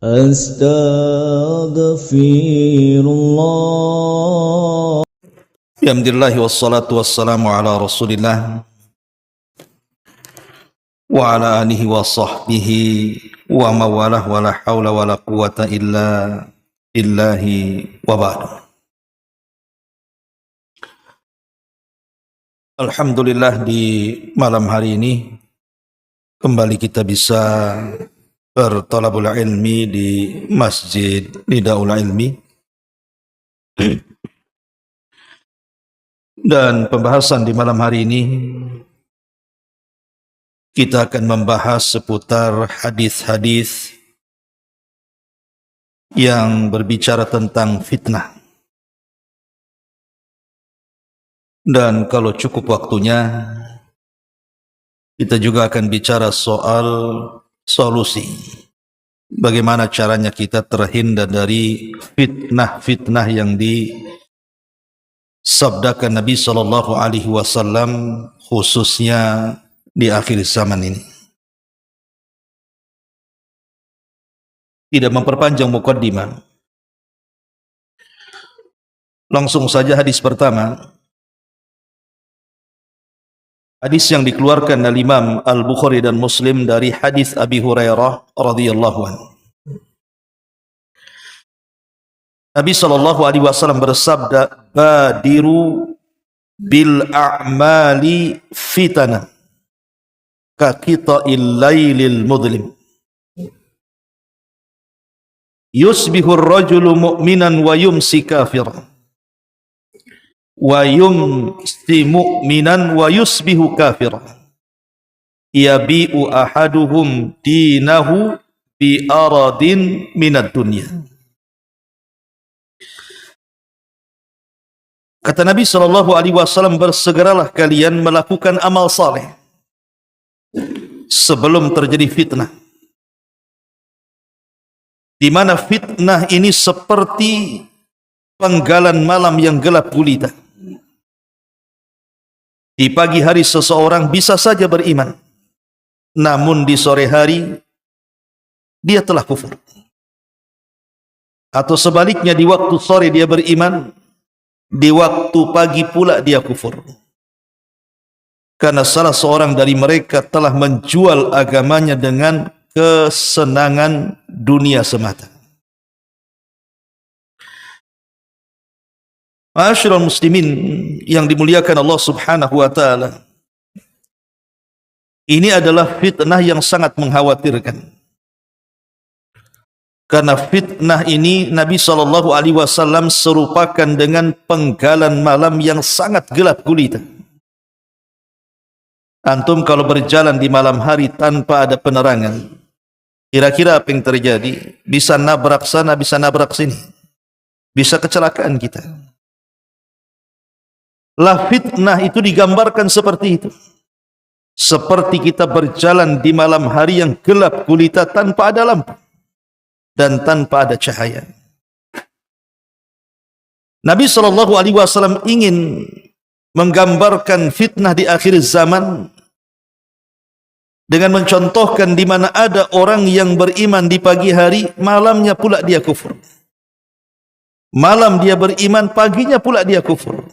Astaghfirullah. Alhamdulillah wassalatu wassalamu ala Rasulillah wa ala alihi wa sahbihi wa mawalah wa la hawla wa la quwata illa billahi wa ba'du. Alhamdulillah, di malam hari ini kembali kita bisa bertolabul ilmi di Masjid Nidaul Ilmi, dan pembahasan di malam hari ini kita akan membahas seputar hadis-hadis yang berbicara tentang fitnah. Dan kalau cukup waktunya, kita juga akan bicara soal solusi. Bagaimana caranya kita terhindar dari fitnah-fitnah yang disabdakan Nabi SAW, khususnya di akhir zaman ini. Tidak memperpanjang mukaddimah, langsung saja hadis pertama. Hadis yang dikeluarkan oleh Imam Al-Bukhari dan Muslim dari hadis Abi Hurairah radhiyallahu anhu. Nabi SAW bersabda, "Badiru bil a'mali fitana ka qita'il lailil mudlim. Yusbihu ar-rajulu mu'minan wa yumsi kafiran. Wa yumsi mu'minan wa yusbihu kafiran. Yabi'u ahaduhum dinahu bi aradin minad dunya." Kata Nabi SAW, bersegeralah kalian melakukan amal saleh sebelum terjadi fitnah, di mana fitnah ini seperti penggalan malam yang gelap gulita. Di pagi hari seseorang bisa saja beriman, namun di sore hari dia telah kufur. Atau sebaliknya, di waktu sore dia beriman, di waktu pagi pula dia kufur. Karena salah seorang dari mereka telah menjual agamanya dengan kesenangan dunia semata. Ma'asyiral muslimin yang dimuliakan Allah Subhanahu wa taala, ini adalah fitnah yang sangat mengkhawatirkan. Karena fitnah ini Nabi SAW serupakan dengan penggalan malam yang sangat gelap gulita. Antum kalau berjalan di malam hari tanpa ada penerangan, kira-kira apa yang terjadi? Bisa nabrak sana, bisa nabrak sini, bisa kecelakaan kita. Lah fitnah itu digambarkan seperti itu. Seperti kita berjalan di malam hari yang gelap gulita tanpa ada lampu dan tanpa ada cahaya. Nabi SAW ingin menggambarkan fitnah di akhir zaman dengan mencontohkan di mana ada orang yang beriman di pagi hari, malamnya pula dia kufur. Malam dia beriman, paginya pula dia kufur.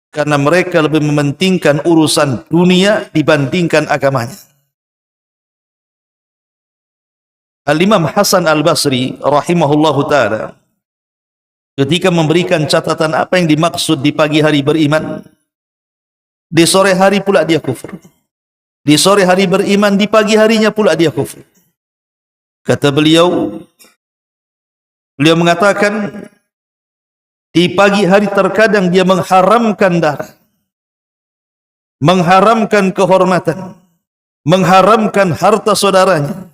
Karena mereka lebih mementingkan urusan dunia dibandingkan agamanya. Al-Imam Hasan Al-Basri rahimahullahu ta'ala ketika memberikan catatan apa yang dimaksud di pagi hari beriman, di sore hari pula dia kufur. Di sore hari beriman, di pagi harinya pula dia kufur. Kata beliau mengatakan, di pagi hari terkadang dia mengharamkan darah, mengharamkan kehormatan, mengharamkan harta saudaranya.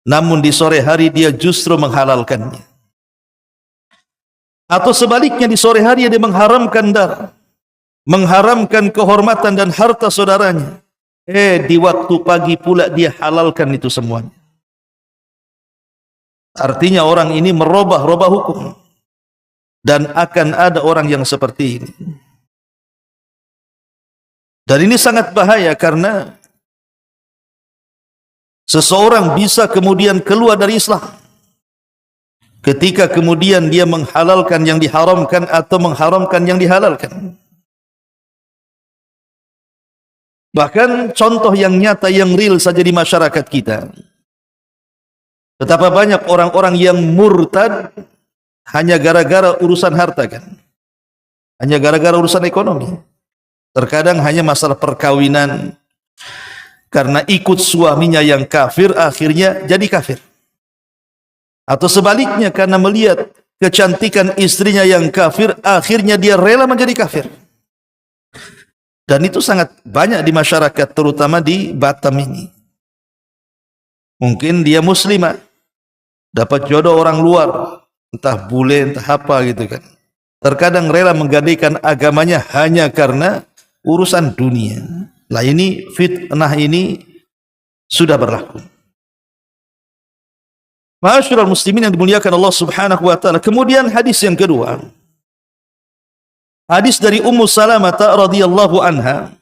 Namun di sore hari dia justru menghalalkannya. Atau sebaliknya, di sore hari dia mengharamkan darah, mengharamkan kehormatan dan harta saudaranya. Di waktu pagi pula dia halalkan itu semuanya. Artinya orang ini merubah-rubah hukum. Dan akan ada orang yang seperti ini. Dan ini sangat bahaya karena Seseorang bisa kemudian keluar dari Islam ketika kemudian dia menghalalkan yang diharamkan atau mengharamkan yang dihalalkan. Bahkan contoh yang nyata, yang real saja di masyarakat kita. Betapa banyak orang-orang yang murtad hanya gara-gara urusan harta kan. Hanya gara-gara urusan ekonomi. Terkadang hanya masalah perkawinan. Karena ikut suaminya yang kafir, akhirnya jadi kafir. Atau sebaliknya, karena melihat kecantikan istrinya yang kafir, akhirnya dia rela menjadi kafir. Dan itu sangat banyak di masyarakat, terutama di Batam ini. Mungkin dia muslimah, dapat jodoh orang luar, entah bule, entah apa gitu kan. Terkadang rela menggadaikan agamanya hanya karena urusan dunia. Lah ini fitnah ini sudah berlaku. Ma'asyiral muslimin yang dimuliakan Allah Subhanahu wa taala. Kemudian hadis yang kedua. Hadis dari Ummu Salamah radhiyallahu anha.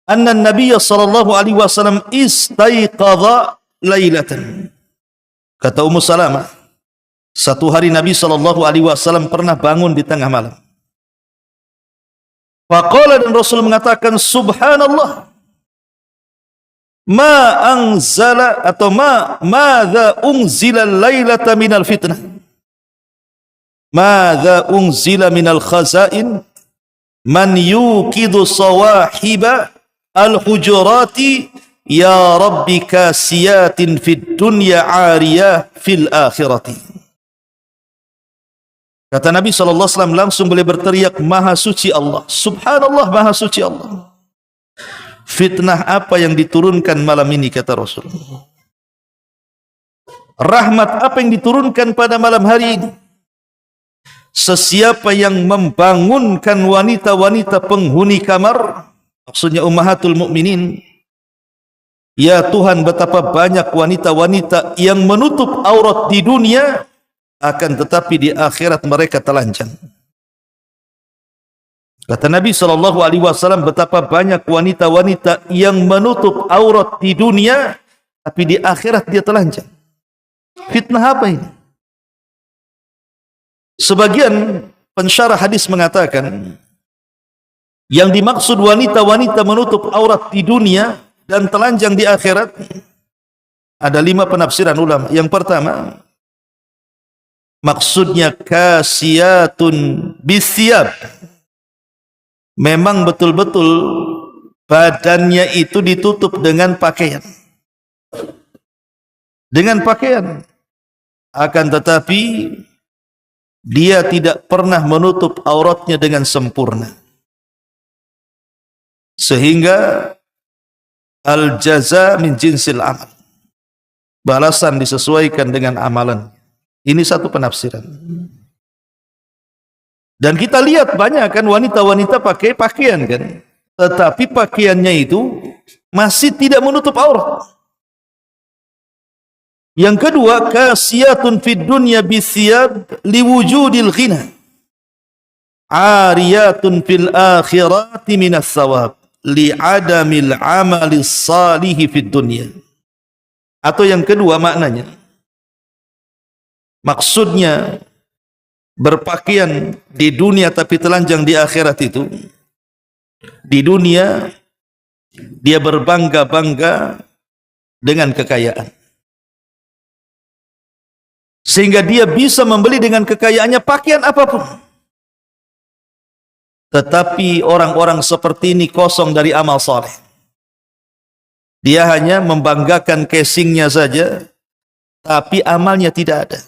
Anna an-nabiy sallallahu alaihi wasallam istaiqadha lailatan. Kata Ummu Salamah, satu hari Nabi sallallahu alaihi wasallam pernah bangun di tengah malam. Faqala, dan Rasul mengatakan, subhanallah, ma anzala atau madza unzila lailata minal fitnah, madza unzila minal khazain, man yuqidu sawahiba al-hujurati, ya rabbi kasiyatin fid dunya ariyah fil akhirati. Kata Nabi SAW, langsung boleh berteriak, maha suci Allah, subhanallah, maha suci Allah. Fitnah apa yang diturunkan malam ini, kata Rasul. Rahmat apa yang diturunkan pada malam hari ini. Sesiapa yang membangunkan wanita-wanita penghuni kamar, maksudnya ummahatul mukminin, ya Tuhan, betapa banyak wanita-wanita yang menutup aurat di dunia, akan tetapi di akhirat mereka telanjang. Kata Nabi SAW, betapa banyak wanita-wanita yang menutup aurat di dunia, tapi di akhirat dia telanjang. Fitnah apa ini? Sebagian pensyarah hadis mengatakan, yang dimaksud wanita-wanita menutup aurat di dunia dan telanjang di akhirat, ada 5 penafsiran ulama. Yang pertama, maksudnya kasiyatun bisyab. Memang betul-betul badannya itu ditutup dengan pakaian. Dengan pakaian. Akan tetapi dia tidak pernah menutup auratnya dengan sempurna. Sehingga al-jaza min jinsil amal. Balasan disesuaikan dengan amalan. Ini satu penafsiran. Dan kita lihat banyak kan wanita-wanita pakai pakaian kan, tetapi pakaiannya itu masih tidak menutup aurat. Yang kedua, kasiyatun fid dunya bisiyab liwujudil ghina, ariyatun fil akhirati minas sawab li'adamil amali salihi fid dunya. Atau yang kedua maknanya, maksudnya berpakaian di dunia tapi telanjang di akhirat itu, di dunia dia berbangga-bangga dengan kekayaan, sehingga dia bisa membeli dengan kekayaannya pakaian apapun. Tetapi orang-orang seperti ini kosong dari amal saleh. Dia hanya membanggakan casingnya saja, tapi amalnya tidak ada.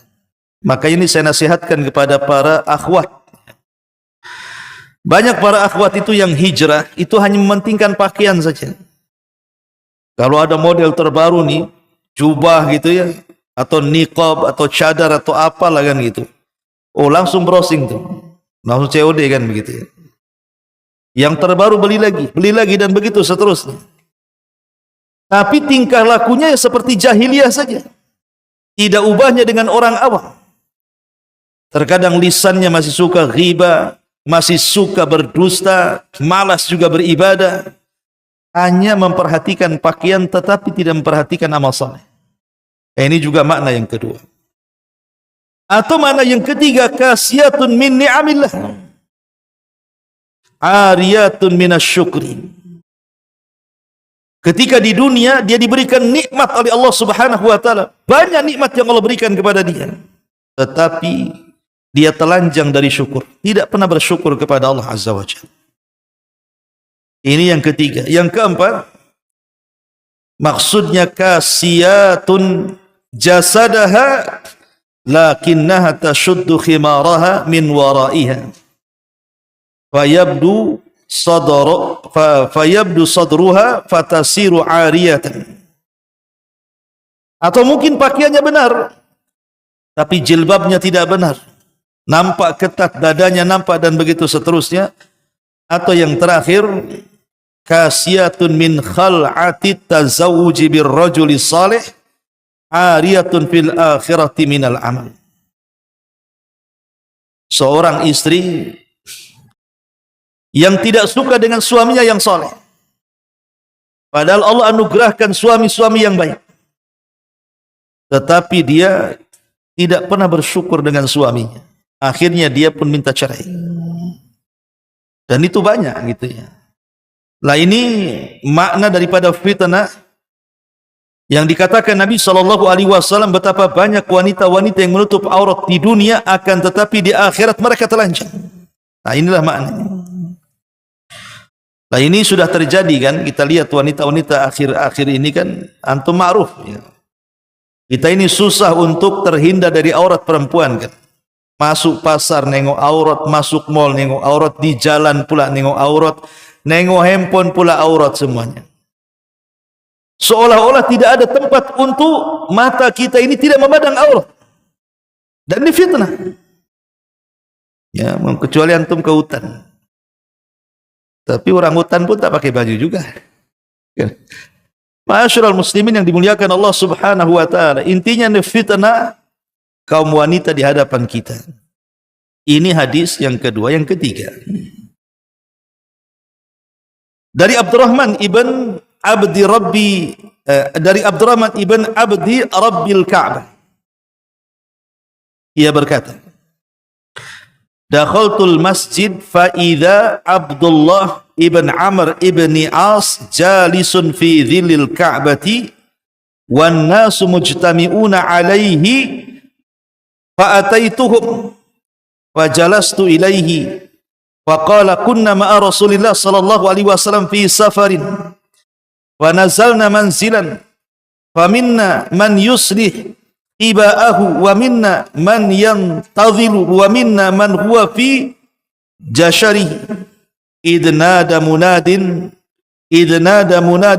Maka ini saya nasihatkan kepada para akhwat. Banyak para akhwat itu yang hijrah, itu hanya mementingkan pakaian saja. Kalau ada model terbaru nih, jubah gitu ya, atau niqab, atau cadar, atau apalah kan gitu. Oh, langsung browsing tuh. Langsung COD kan begitu ya. Yang terbaru beli lagi, dan begitu seterusnya. Tapi tingkah lakunya ya seperti jahiliyah saja. Tidak ubahnya dengan orang awam. Terkadang lisannya masih suka ghibah, masih suka berdusta, malas juga beribadah. hanya memperhatikan pakaian tetapi tidak memperhatikan amal saleh. Ini juga makna yang kedua. Atau makna yang ketiga, kasiyatun min ni'amillah, ariyatun minasyukri. Ketika di dunia dia diberikan nikmat oleh Allah Subhanahu wa taala, banyak nikmat yang Allah berikan kepada dia, tetapi dia telanjang dari syukur, tidak pernah bersyukur kepada Allah Azza wa Jalla. Ini yang ketiga. Yang keempat, maksudnya kasiyatun jasadaha lakinnaha tashuddu khimaraha min waraiha fayabdu sadruha fatasiru ariyatan. Atau mungkin pakaiannya benar tapi jilbabnya tidak benar, nampak ketat, dadanya nampak, dan begitu seterusnya. Atau yang terakhir, kasiyatun min khal'ati tazawuji birrajuli salih ariyatun fil akhirati minal amal. Seorang istri yang tidak suka dengan suaminya yang saleh, padahal Allah anugerahkan suami-suami yang baik, tetapi dia tidak pernah bersyukur dengan suaminya, akhirnya dia pun minta cerai. Dan itu banyak gitu ya. Lah ini makna daripada fitnah yang dikatakan Nabi SAW, betapa banyak wanita-wanita yang menutup aurat di dunia, akan tetapi di akhirat mereka telanjang. Nah inilah maknanya. Nah ini sudah terjadi kan, kita lihat wanita-wanita akhir-akhir ini kan, antum ma'ruf ya. Kita ini susah untuk terhindar dari aurat perempuan kan. Masuk pasar nengok aurat, masuk mall nengok aurat, di jalan pula nengok aurat, nengok handphone pula aurat semuanya. Seolah-olah tidak ada tempat untuk mata kita ini tidak memandang aurat. Dan ini fitnah. Ya, kecuali antum ke hutan. Tapi orang hutan pun tak pakai baju juga. Ma'asyiral muslimin yang dimuliakan Allah Subhanahu wa taala, intinya fitnah kaum wanita di hadapan kita. Ini hadis yang kedua. Yang ketiga, dari Abdurrahman ibn Abdi Rabbil Ka'bah, ia berkata, dakhaltul masjid fa idza Abdullah ibn Amr ibn As jalisun fi dhillil Ka'bati wan nasu mujtami'una alaihi fa ataituhum fa jalastu ilaihi fa qala kunna ma'a Rasulillah sallallahu alaihi wasallam fi safarin wa nazalna manzilan fa minna man yuslih ibaahu wa minna man yantadhilu wa minna man huwa fi jasharihi idnada munadi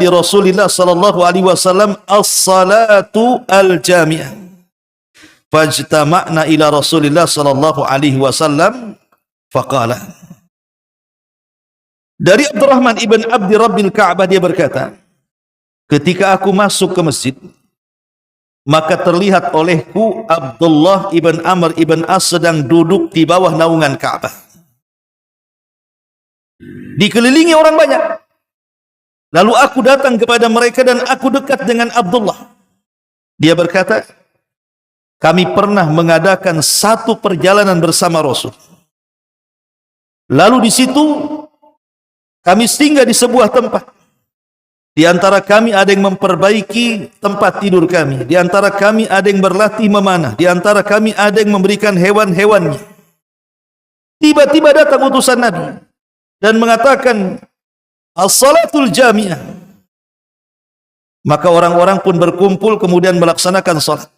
Rasulillah sallallahu alaihi wasallam as-salatu al-jami'ah fajtama'na ila Rasulillah sallallahu alaihi wasallam faqala. Dari Abdurrahman ibn Abdi Rabbil Ka'bah, dia berkata, ketika aku masuk ke masjid, maka terlihat olehku Abdullah ibn Amr ibn As sedang duduk di bawah naungan Ka'bah, dikelilingi orang banyak. Lalu aku datang kepada mereka dan aku dekat dengan Abdullah. Dia berkata, kami pernah mengadakan satu perjalanan bersama Rasul. Lalu di situ kami singgah di sebuah tempat. Di antara kami ada yang memperbaiki tempat tidur kami. Di antara kami ada yang berlatih memanah. Di antara kami ada yang memberikan hewan-hewannya. Tiba-tiba datang utusan Nabi dan mengatakan, as-salatul jami'ah. Maka orang-orang pun berkumpul kemudian melaksanakan salat.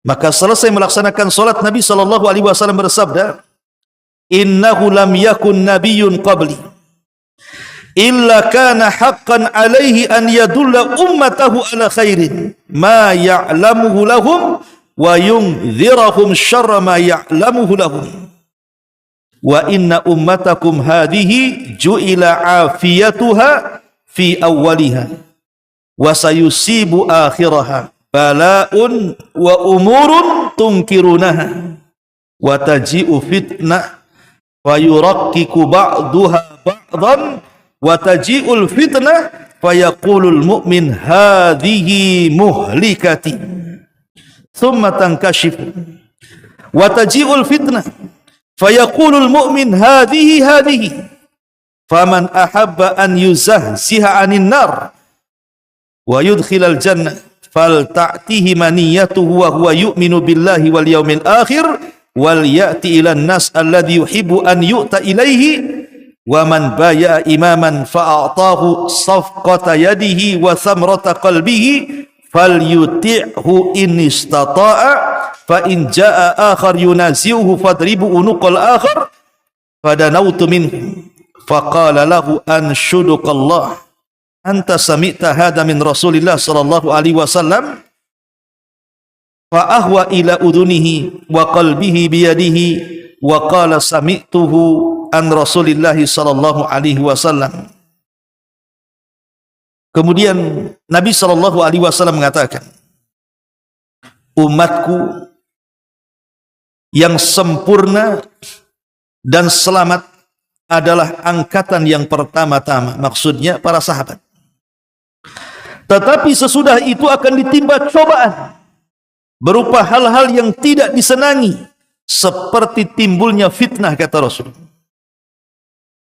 Maka selesai melaksanakan salat, Nabi SAW bersabda, innahu lam yakun nabiyyun qabli illa kana haqqan alaihi an yadulla ummatahu ala khairin ma ya'lamuhu lahum wa yunzirahum syarra ma ya'lamuhu lahum wa inna ummatakum hadhihi ju'ila afiyatuha fi awwaliha wa sayusibu akhiraha bala'un wa umurun tunkirunaha wa taji'u fitnah wa yurakkiku ba'duha ba'dan wa taji'ul fitnah fayaqulul mu'min hadhihi muhlikati thumma tankashifu wa taji'ul fitnah fayaqulul mu'min hadhihi faman ahabba an yuzahziha 'anil nar wa yudkhilal jannah fal ta'tihi maniyatuhu wa huwa yu'minu billahi wal yawmil akhir wal ya'ti ilan nas alladhi yuhibbu an yu'ta ilaihi wa man baya'a imaman fa'atahu safqata yadihi wa thamrata qalbihi falyuti'hu in istata'a fa in ja'a akhar yunazi'uhu fadribu unuqal akhar fadanautu minhu faqala lahu anshudukallah anta sami'ta hadha min Rasulillah sallallahu alaihi wasallam fa ahwa ila udunihi wa qalbihi biyadihi wa qala sami'tuhu an Rasulillah sallallahu alaihi wasallam. Kemudian Nabi sallallahu alaihi wasallam mengatakan, umatku yang sempurna dan selamat adalah angkatan yang pertama-tama, maksudnya para sahabat. Tetapi sesudah itu akan ditimpa cobaan berupa hal-hal yang tidak disenangi, seperti timbulnya fitnah, kata Rasul,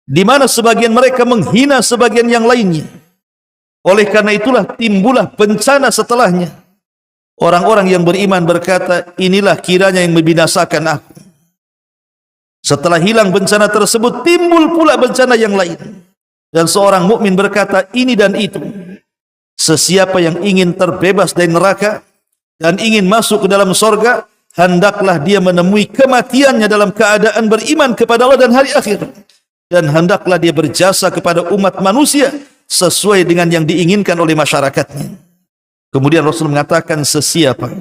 di mana sebagian mereka menghina sebagian yang lainnya. Oleh karena itulah timbullah bencana setelahnya. Orang-orang yang beriman berkata, inilah kiranya yang membinasakan aku. Setelah hilang bencana tersebut, timbul pula bencana yang lain. Dan seorang mukmin berkata, ini dan itu. Sesiapa yang ingin terbebas dari neraka dan ingin masuk ke dalam sorga, hendaklah dia menemui kematiannya dalam keadaan beriman kepada Allah dan hari akhir. Dan hendaklah dia berjasa kepada umat manusia sesuai dengan yang diinginkan oleh masyarakatnya. Kemudian Rasul mengatakan, sesiapa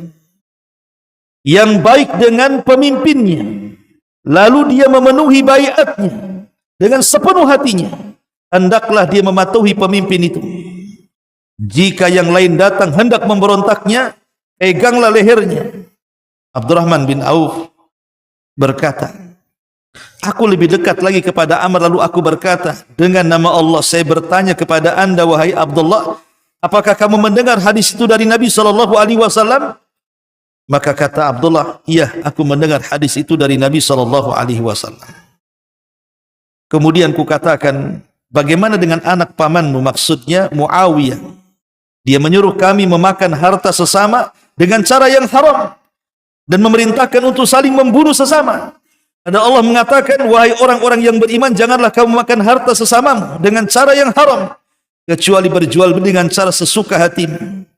yang baik dengan pemimpinnya, lalu dia memenuhi baiatnya dengan sepenuh hatinya, hendaklah dia mematuhi pemimpin itu. Jika yang lain datang hendak memberontaknya, peganglah lehernya. Abdurrahman bin Auf berkata, aku lebih dekat lagi kepada Amr, lalu aku berkata, dengan nama Allah saya bertanya kepada anda wahai Abdullah, apakah kamu mendengar hadis itu dari Nabi sallallahu alaihi wasallam? Maka kata Abdullah, iya, aku mendengar hadis itu dari Nabi sallallahu alaihi wasallam. Kemudian kukatakan, bagaimana dengan anak pamanmu, maksudnya Muawiyah? Dia menyuruh kami memakan harta sesama dengan cara yang haram dan memerintahkan untuk saling membunuh sesama. Ada Allah mengatakan, wahai orang-orang yang beriman, janganlah kamu makan harta sesamamu dengan cara yang haram, kecuali berjual beli dengan cara sesuka hatimu.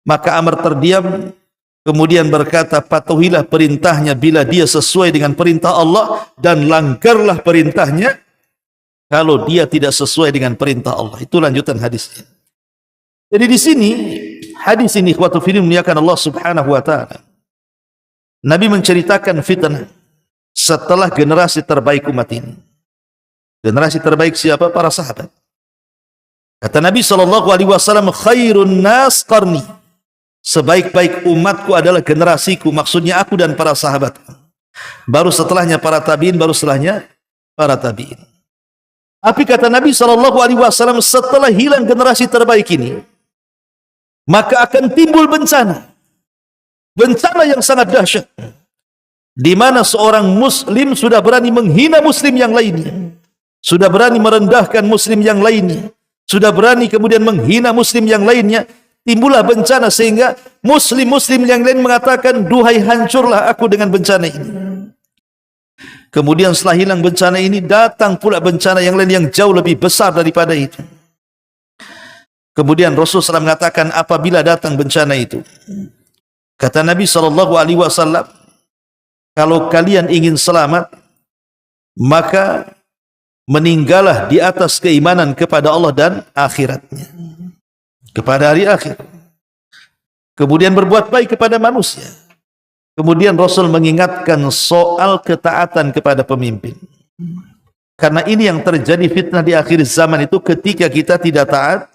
Maka Amr terdiam, kemudian berkata, patuhilah perintahnya bila dia sesuai dengan perintah Allah, dan langgarlah perintahnya kalau dia tidak sesuai dengan perintah Allah. Itu lanjutan hadisnya. Jadi di sini, hadis ini ikhwatu fillah muliakan Allah subhanahu wa ta'ala, Nabi menceritakan fitnah setelah generasi terbaik umat ini. Generasi terbaik siapa? Para sahabat. Kata Nabi SAW, khairun nas qarni, sebaik-baik umatku adalah generasiku, maksudnya aku dan para sahabat. Baru setelahnya para tabi'in, baru setelahnya para tabi'in. Tapi kata Nabi SAW, setelah hilang generasi terbaik ini, maka akan timbul bencana. Bencana yang sangat dahsyat, di mana seorang muslim sudah berani menghina muslim yang lainnya, sudah berani merendahkan muslim yang lainnya, sudah berani kemudian menghina muslim yang lainnya. Timbullah bencana sehingga muslim-muslim yang lain mengatakan, duhai hancurlah aku dengan bencana ini. Kemudian setelah hilang bencana ini, datang pula bencana yang lain yang jauh lebih besar daripada itu. Kemudian Rasulullah SAW mengatakan, apabila datang bencana itu, kata Nabi SAW, kalau kalian ingin selamat, maka meninggallah di atas keimanan kepada Allah dan akhiratnya, kepada hari akhir. Kemudian berbuat baik kepada manusia. Kemudian Rasul mengingatkan soal ketaatan kepada pemimpin. Karena ini yang terjadi fitnah di akhir zaman itu, ketika kita tidak taat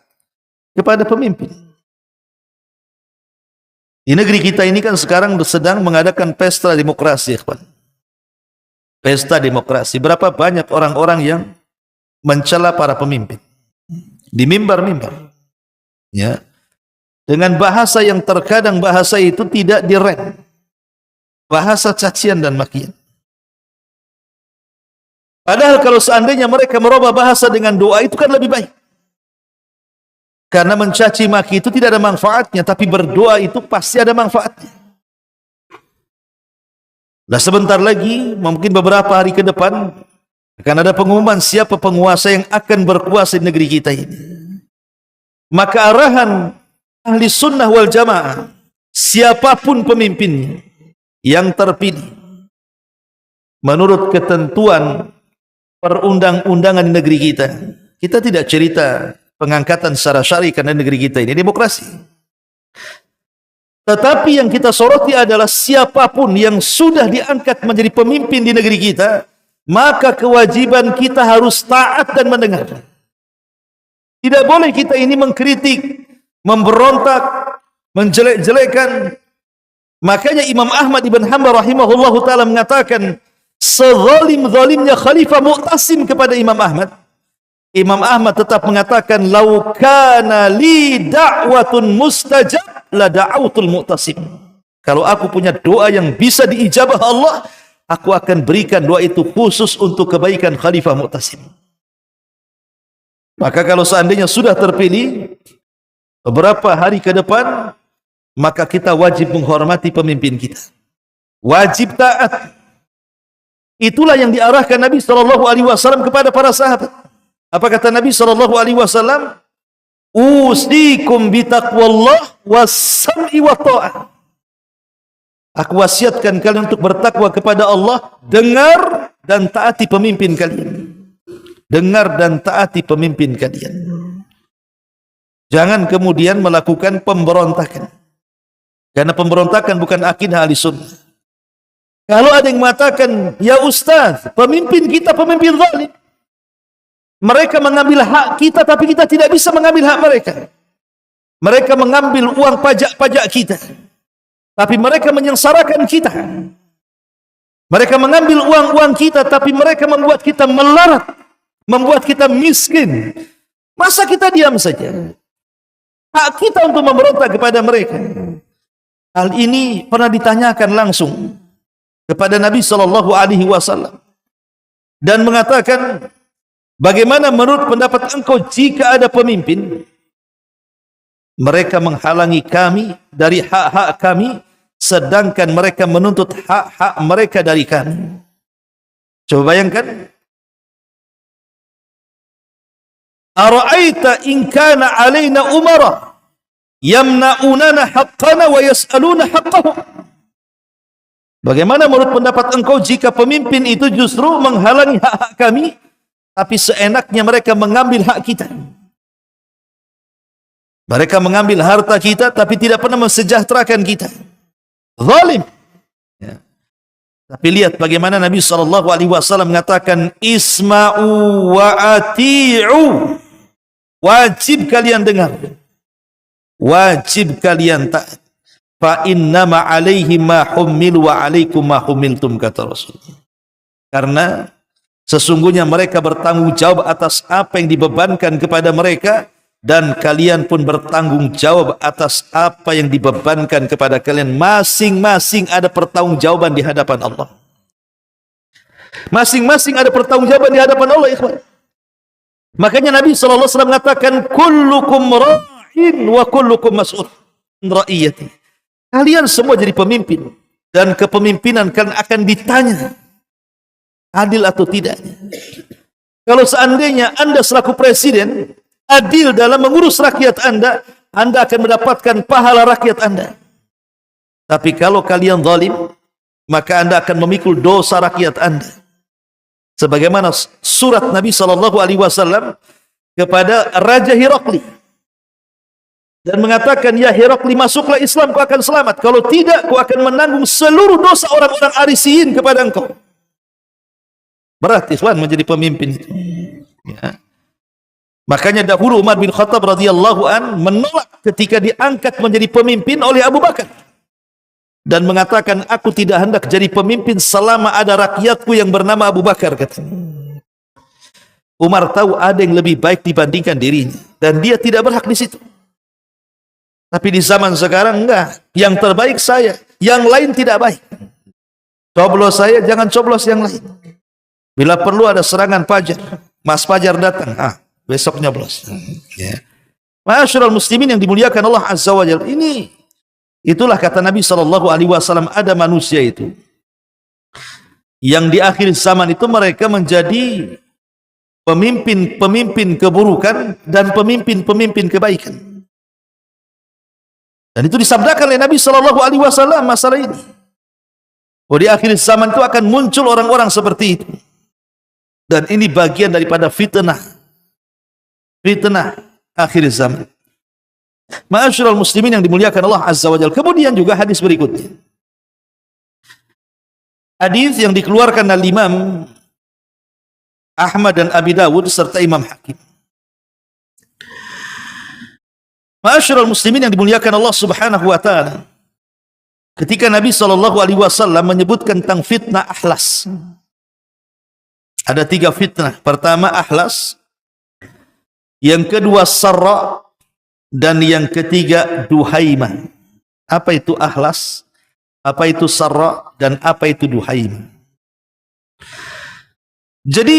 kepada pemimpin. Di negeri kita ini kan sekarang sedang mengadakan pesta demokrasi, ikhwan. Pesta demokrasi. Berapa banyak orang-orang yang mencela para pemimpin. di mimbar-mimbar, ya, dengan bahasa yang terkadang bahasa itu tidak direm, bahasa cacian dan makian. Padahal kalau seandainya mereka merubah bahasa dengan doa itu kan lebih baik. Karena mencaci maki itu tidak ada manfaatnya, tapi berdoa itu pasti ada manfaatnya. Nah, sebentar lagi, mungkin beberapa hari ke depan, akan ada pengumuman siapa penguasa yang akan berkuasa di negeri kita ini. Maka arahan ahli sunnah wal jamaah, siapapun pemimpinnya yang terpilih menurut ketentuan perundang-undangan di negeri kita. Kita tidak cerita pengangkatan secara syar'i karena negeri kita ini demokrasi. Tetapi yang kita soroti adalah siapapun yang sudah diangkat menjadi pemimpin di negeri kita, maka kewajiban kita harus taat dan mendengar. Tidak boleh kita ini mengkritik, memberontak, menjelek-jelekan. Makanya Imam Ahmad ibn Hanbal rahimahullahu ta'ala mengatakan, sezalim-zalimnya Khalifah Mu'tasim kepada Imam Ahmad, Imam Ahmad tetap mengatakan, lau kana li da'watun mustajab la da'autul Mu'tasim. Kalau aku punya doa yang bisa diijabah Allah, aku akan berikan doa itu khusus untuk kebaikan Khalifah Mu'tasim. Maka kalau seandainya sudah terpilih beberapa hari ke depan, maka kita wajib menghormati pemimpin kita, wajib taat. Itulah yang diarahkan Nabi SAW kepada para sahabat. Apa kata Nabi SAW? Usikum bitaqwallah was-sam'i wa ta'ah. Aku wasiatkan kalian untuk bertakwa kepada Allah, dengar dan taati pemimpin kalian. Dengar dan taati pemimpin kalian. Jangan kemudian melakukan pemberontakan. Karena pemberontakan bukan akidah ahli sunnah. Kalau ada yang mengatakan, ya Ustaz, pemimpin kita pemimpin zalim. Mereka mengambil hak kita, tapi kita tidak bisa mengambil hak mereka. Mereka mengambil uang pajak-pajak kita, tapi mereka menyengsarakan kita. Mereka mengambil uang-uang kita, tapi mereka membuat kita melarat, membuat kita miskin. Masa kita diam saja? Hak kita untuk memberontak kepada mereka. Hal ini pernah ditanyakan langsung kepada Nabi SAW dan mengatakan, bagaimana menurut pendapat engkau jika ada pemimpin mereka menghalangi kami dari hak-hak kami, sedangkan mereka menuntut hak-hak mereka dari kami? Coba bayangkan. Ara'aita in kana alaina umara yamna'unana haqqana wa yas'aluna haqqahum. Bagaimana menurut pendapat engkau jika pemimpin itu justru menghalangi hak-hak kami, tapi seenaknya mereka mengambil hak kita? Mereka mengambil harta kita, tapi tidak pernah mensejahterakan kita. Zalim. Ya. Tapi lihat bagaimana Nabi SAW mengatakan, isma'u wa ati'u. Wajib kalian dengar. Wajib kalian taat. Fa innama alaihi ma hummilu wa alaikum ma hummiltum, kata Rasul. Karena sesungguhnya mereka bertanggung jawab atas apa yang dibebankan kepada mereka, dan kalian pun bertanggung jawab atas apa yang dibebankan kepada kalian. Masing-masing ada pertanggungjawaban di hadapan Allah. Masing-masing ada pertanggungjawaban di hadapan Allah, ikhwan. Makanya Nabi SAW mengatakan, kullukum ra'in wa kullukum mas'ul ra'iyati. Kalian semua jadi pemimpin, dan kepemimpinan kalian akan ditanya adil atau tidaknya. Kalau seandainya Anda selaku presiden adil dalam mengurus rakyat Anda, Anda akan mendapatkan pahala rakyat Anda. Tapi kalau kalian zalim, maka Anda akan memikul dosa rakyat Anda. Sebagaimana surat Nabi SAW kepada Raja Herakli, dan mengatakan, ya Herakli, masuklah Islam, kau akan selamat. Kalau tidak, kau akan menanggung seluruh dosa orang-orang Arisiyin kepada engkau. Berat, ikhwan, menjadi pemimpin itu. Ya. Makanya dahulu Umar bin Khattab radhiyallahu an menolak ketika diangkat menjadi pemimpin oleh Abu Bakar, dan mengatakan, aku tidak hendak jadi pemimpin selama ada rakyatku yang bernama Abu Bakar, katanya. Umar tahu ada yang lebih baik dibandingkan dirinya dan dia tidak berhak di situ. Tapi di zaman sekarang enggak, yang terbaik saya, yang lain tidak baik. Coblos saya, jangan coblos yang lain. Bila perlu ada serangan fajar, Mas Fajar datang, besok nyoblos. Ya. Ma'asyiral muslimin yang dimuliakan Allah Azza wa Jalla. Itulah kata Nabi SAW, ada manusia itu yang di akhir zaman itu mereka menjadi pemimpin keburukan dan pemimpin kebaikan. Dan itu disabdakan oleh Nabi SAW masalah ini. Di akhir zaman itu akan muncul orang-orang seperti itu. Dan ini bagian daripada fitnah akhir zaman. Ma'asyiral muslimin yang dimuliakan Allah Azza wa Jalla. Kemudian juga hadis berikutnya. Hadis yang dikeluarkan oleh Imam Ahmad dan Abi Dawud serta Imam Hakim. Ma'asyiral muslimin yang dimuliakan Allah Subhanahu wa taala. Ketika Nabi SAW menyebutkan tentang fitnah ahlas. Ada 3 fitnah. Pertama ahlas, yang kedua sarra, dan yang ketiga duhaimah. Apa itu ahlas? Apa itu sarra? Dan apa itu duhaimah? Jadi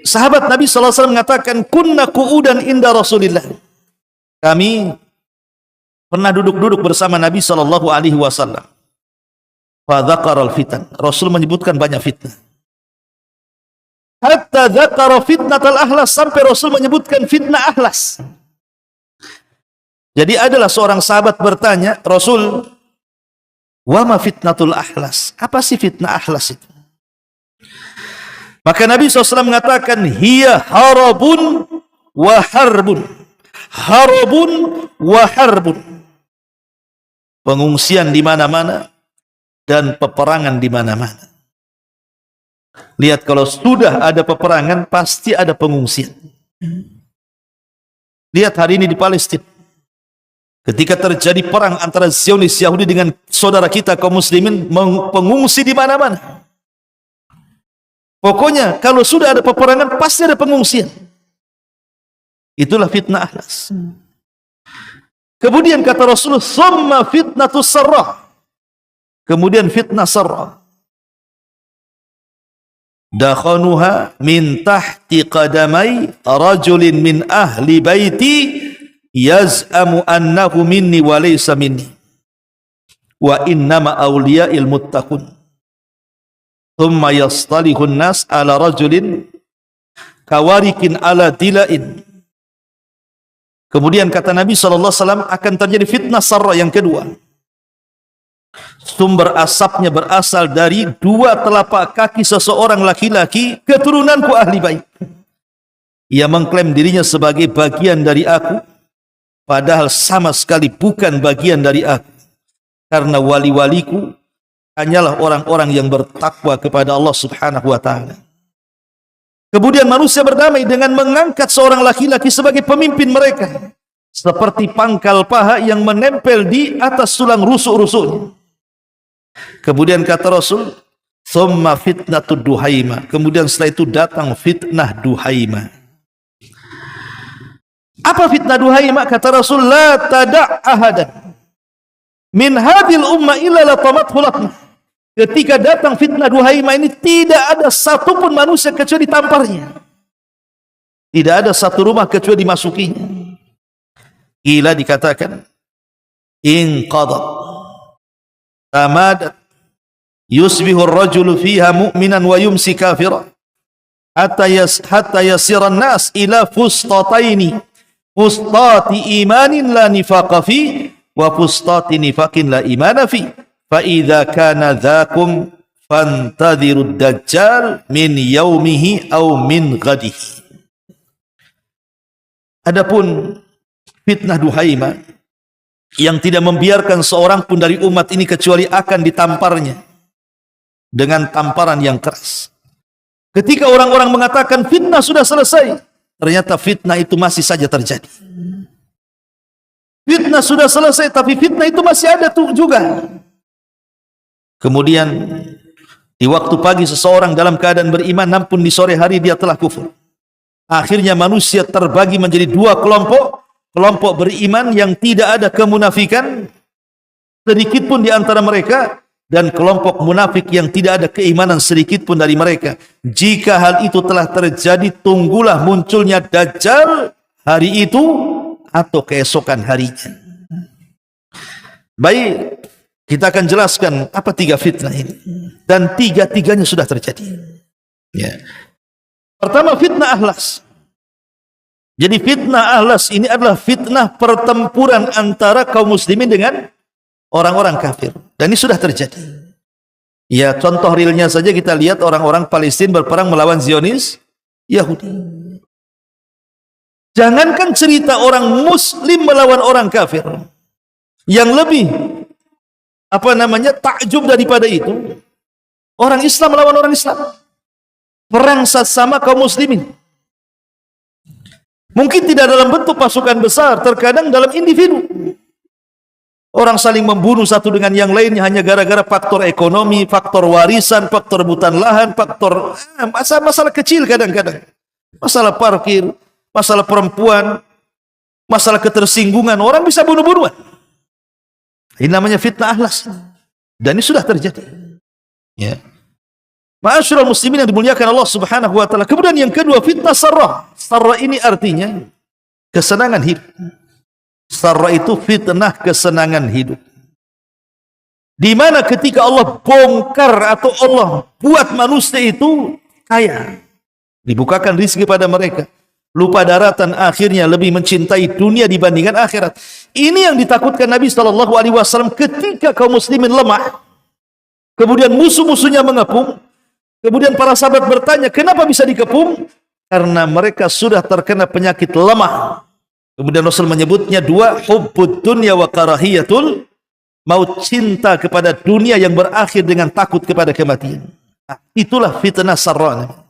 sahabat Nabi SAW mengatakan, kunna qu'udan inda Rasulillah. Kami pernah duduk-duduk bersama Nabi SAW. Fa dzakara al-fitan. Rasul menyebutkan banyak fitnah. Hatta dzakara fitnatal ahlas, sampai Rasul menyebutkan fitnah ahlas. Jadi adalah seorang sahabat bertanya, Rasul, wa ma fitnatul ahlas? Apa sih fitnah ahlas itu? Maka Nabi SAW mengatakan, hiya harabun wa harbun. Harabun wa harbun. Pengungsian di mana-mana dan peperangan di mana-mana. Lihat, kalau sudah ada peperangan pasti ada pengungsian. Lihat hari ini di Palestina. Ketika terjadi perang antara Zionis Yahudi dengan saudara kita kaum muslimin, pengungsi di mana-mana. Pokoknya kalau sudah ada peperangan pasti ada pengungsian. Itulah fitnah ahlas. Kemudian kata Rasulullah, summa fitnatus sarra. Kemudian fitnah sarra. Dakhanuha min tahti qadamai rajulin min ahli baiti yaz'amu annahu minni wa laysa minni. Wa innama awliya'il muttaqun. Thumma yastalihun nas ala rajulin kawarikin ala dila'in. Kemudian kata Nabi SAW akan terjadi fitnah sarra yang kedua. Sumber asapnya berasal dari 2 telapak kaki seseorang laki-laki keturunanku ahli bait. Ia mengklaim dirinya sebagai bagian dari aku, padahal sama sekali bukan bagian dari aku. Karena wali-waliku hanyalah orang-orang yang bertakwa kepada Allah Subhanahu wa ta'ala. Kemudian manusia berdamai dengan mengangkat seorang laki-laki sebagai pemimpin mereka, seperti pangkal paha yang menempel di atas tulang rusuk-rusuknya. Kemudian kata Rasul, thumma fitnatud duhaimah. Kemudian setelah itu datang fitnah duhaimah. Apa fitnah duhaimah? Kata Rasul, la tada' ahadan min hadhil umma illa latamathu latmah. Ketika datang fitnah duhaimah ini, tidak ada satupun manusia kecuali tamparnya. Tidak ada satu rumah kecuali dimasukinya. Ila dikatakan, inqadat tamadat yusbihu ar-rajulu fiha mu'minan wa yumsi kafira hatta yasiran nas ila fustataini, fustati imanin la nifaqa fi wa fustati nifaqin la imana fi. فَإِذَا كَانَ ذَاكُمْ فَانْتَذِرُوا الدَّجَّالِ مِنْ يَوْمِهِ أَوْ مِنْ غَدِهِ. Adapun fitnah duhaimah yang tidak membiarkan seorang pun dari umat ini kecuali akan ditamparnya dengan tamparan yang keras. Ketika orang-orang mengatakan fitnah sudah selesai, ternyata fitnah itu masih saja terjadi. Fitnah sudah selesai, tapi fitnah itu masih ada tuh juga. Kemudian di waktu pagi seseorang dalam keadaan beriman, namun di sore hari dia telah kufur. Akhirnya manusia terbagi menjadi dua kelompok. Kelompok beriman yang tidak ada kemunafikan sedikit pun di antara mereka, dan kelompok munafik yang tidak ada keimanan sedikit pun dari mereka. Jika hal itu telah terjadi, tunggulah munculnya Dajjal hari itu atau keesokan harinya. Baik, kita akan jelaskan apa tiga fitnah ini, dan tiga-tiganya sudah terjadi. Ya. Pertama, fitnah ahlas. Jadi fitnah ahlas ini adalah fitnah pertempuran antara kaum muslimin dengan orang-orang kafir. Dan ini sudah terjadi. Ya, contoh realnya saja kita lihat orang-orang Palestina berperang melawan Zionis Yahudi. Jangankan cerita orang muslim melawan orang kafir. Yang lebih takjub daripada itu, orang Islam melawan orang Islam. Perang sesama kaum muslimin. Mungkin tidak dalam bentuk pasukan besar, terkadang dalam individu. Orang saling membunuh satu dengan yang lainnya hanya gara-gara faktor ekonomi, faktor warisan, faktor rebutan lahan, faktor masalah kecil kadang-kadang. Masalah parkir, masalah perempuan, masalah ketersinggungan, orang bisa bunuh-bunuhan. Ini namanya fitnah ahlas. Dan ini sudah terjadi. Ya. Ma'asyiral muslimin yang dimuliakan Allah Subhanahu wa taala. Kemudian yang kedua, fitnah sarrah. Sarrah ini artinya kesenangan hidup. Sarrah itu fitnah kesenangan hidup. Di mana ketika Allah bongkar atau Allah buat manusia itu kaya, dibukakan rezeki pada mereka, lupa daratan, akhirnya lebih mencintai dunia dibandingkan akhirat. Ini yang ditakutkan Nabi SAW ketika kaum muslimin lemah, kemudian musuh-musuhnya mengepung. Kemudian para sahabat bertanya, kenapa bisa dikepung? Karena mereka sudah terkena penyakit lemah. Kemudian Rasul menyebutnya dua, hubbud dunya wa karahiyatul maut, cinta kepada dunia yang berakhir dengan takut kepada kematian. Nah, itulah fitnah sarrah.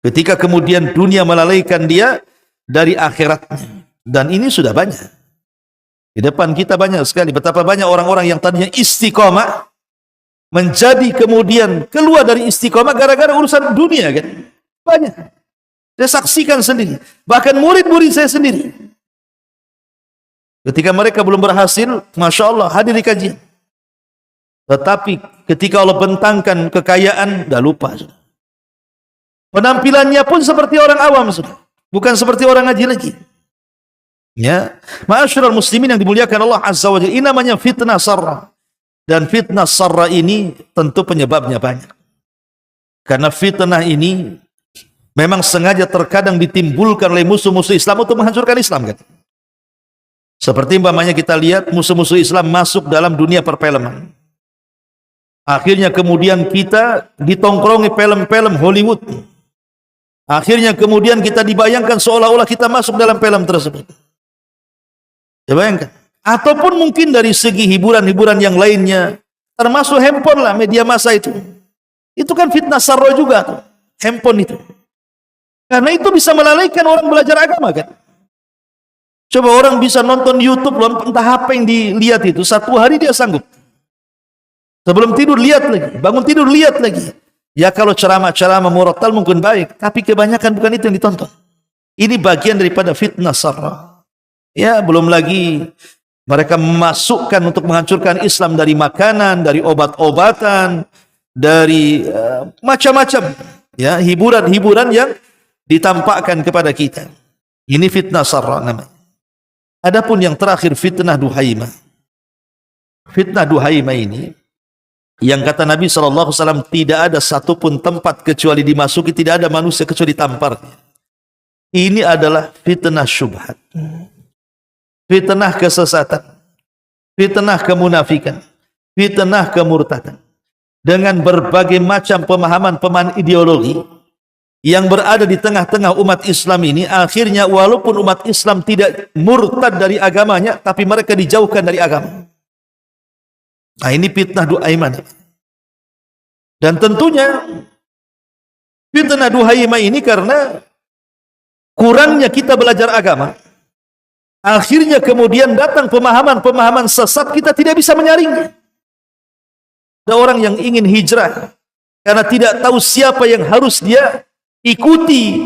Ketika kemudian dunia melalaikan dia dari akhiratnya. Dan ini sudah banyak. Di depan kita banyak sekali. Betapa banyak orang-orang yang tadinya istiqomah menjadi kemudian keluar dari istiqomah gara-gara urusan dunia, kan? Banyak. Saya saksikan sendiri. Bahkan murid-murid saya sendiri. Ketika mereka belum berhasil, Masya Allah, hadir di kajian. Tetapi ketika Allah bentangkan kekayaan, dah lupa. Penampilannya pun seperti orang awam, sudah. Bukan seperti orang ngaji lagi. Ya, ma'asyiral muslimin yang dimuliakan Allah Azza wa Jalla. Ini namanya fitnah sarrah. Dan fitnah sarrah ini tentu penyebabnya banyak. Karena fitnah ini memang sengaja terkadang ditimbulkan oleh musuh-musuh Islam untuk menghancurkan Islam, kan? Seperti umpamanya kita lihat musuh-musuh Islam masuk dalam dunia perfilman. Akhirnya kemudian kita ditongkrongi film-film Hollywood. Akhirnya kemudian kita dibayangkan seolah-olah kita masuk dalam film tersebut. Ya, bayangkan. Ataupun mungkin dari segi hiburan-hiburan yang lainnya, termasuk handphone lah, media massa itu. Itu kan fitnah sarrah juga tuh, handphone itu. Karena itu bisa melalaikan orang belajar agama, kan? Coba orang bisa nonton YouTube, entah apa yang dilihat itu, satu hari dia sanggup. Sebelum tidur lihat lagi, bangun tidur lihat lagi. Ya kalau ceramah-ceramah murattal mungkin baik, tapi kebanyakan bukan itu yang ditonton. Ini bagian daripada fitnah sarrah. Ya, belum lagi mereka memasukkan untuk menghancurkan Islam dari makanan, dari obat-obatan, dari macam-macam, ya, hiburan-hiburan yang ditampakkan kepada kita. Ini fitnah sarrah namanya. Adapun yang terakhir, fitnah duhaimah. Fitnah duhaimah ini, yang kata Nabi SAW, tidak ada satupun tempat kecuali dimasuki, tidak ada manusia kecuali tamparnya. Ini adalah fitnah syubhat. Fitnah kesesatan, fitnah kemunafikan, fitnah kemurtadan. Dengan berbagai macam pemahaman-pemahaman ideologi yang berada di tengah-tengah umat Islam ini, akhirnya walaupun umat Islam tidak murtad dari agamanya, tapi mereka dijauhkan dari agama. Nah, ini fitnah duhaimah. Dan tentunya fitnah duhaimah ini karena kurangnya kita belajar agama. Akhirnya kemudian datang pemahaman-pemahaman sesat, kita tidak bisa menyaringnya. Ada orang yang ingin hijrah karena tidak tahu siapa yang harus dia ikuti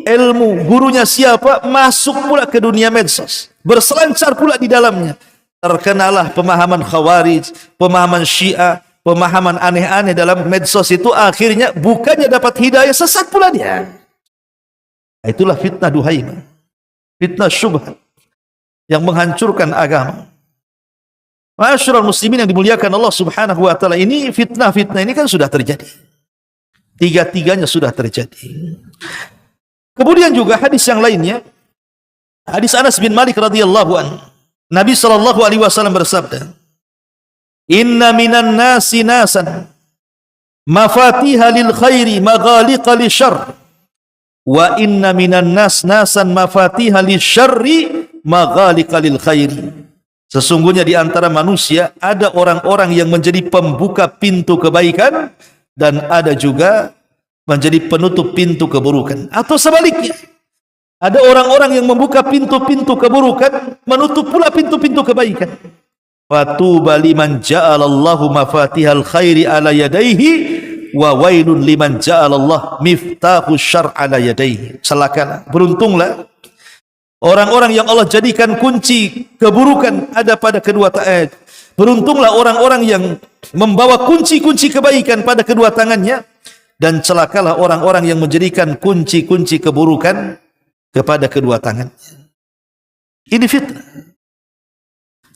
ilmu, gurunya siapa, masuk pula ke dunia medsos, berselancar pula di dalamnya. Terkenalah pemahaman Khawarij, pemahaman Syiah, pemahaman aneh-aneh dalam medsos itu, akhirnya bukannya dapat hidayah, sesat pula dia. Itulah fitnah duhaimah, fitnah syubhat yang menghancurkan agama. Ma'asyiral muslimin yang dimuliakan Allah Subhanahu wa taala, ini fitnah-fitnah ini kan sudah terjadi. Tiga-tiganya sudah terjadi. Kemudian juga hadis yang lainnya, hadis Anas bin Malik radhiyallahu anhu. Nabi sallallahu alaihi wasallam bersabda, "Inna minan nasi nasan mafatiha lil khairi maghaliqa lisyarr, wa inna minan nas nasan mafatiha lisyarri maghaliqa lil khairi." Sesungguhnya di antara manusia ada orang-orang yang menjadi pembuka pintu kebaikan dan ada juga menjadi penutup pintu keburukan. Atau sebaliknya, ada orang-orang yang membuka pintu-pintu keburukan, menutup pula pintu-pintu kebaikan. Fatuba liman ja'alallahu mafatihal khairi ala yadaihi wa wailun liman ja'alallah miftahu syarr ala yadaihi. Celakalah, beruntunglah orang-orang yang Allah jadikan kunci keburukan ada pada kedua tangan. Beruntunglah orang-orang yang membawa kunci-kunci kebaikan pada kedua tangannya, dan celakalah orang-orang yang menjadikan kunci-kunci keburukan kepada kedua tangannya. Ini fitnah.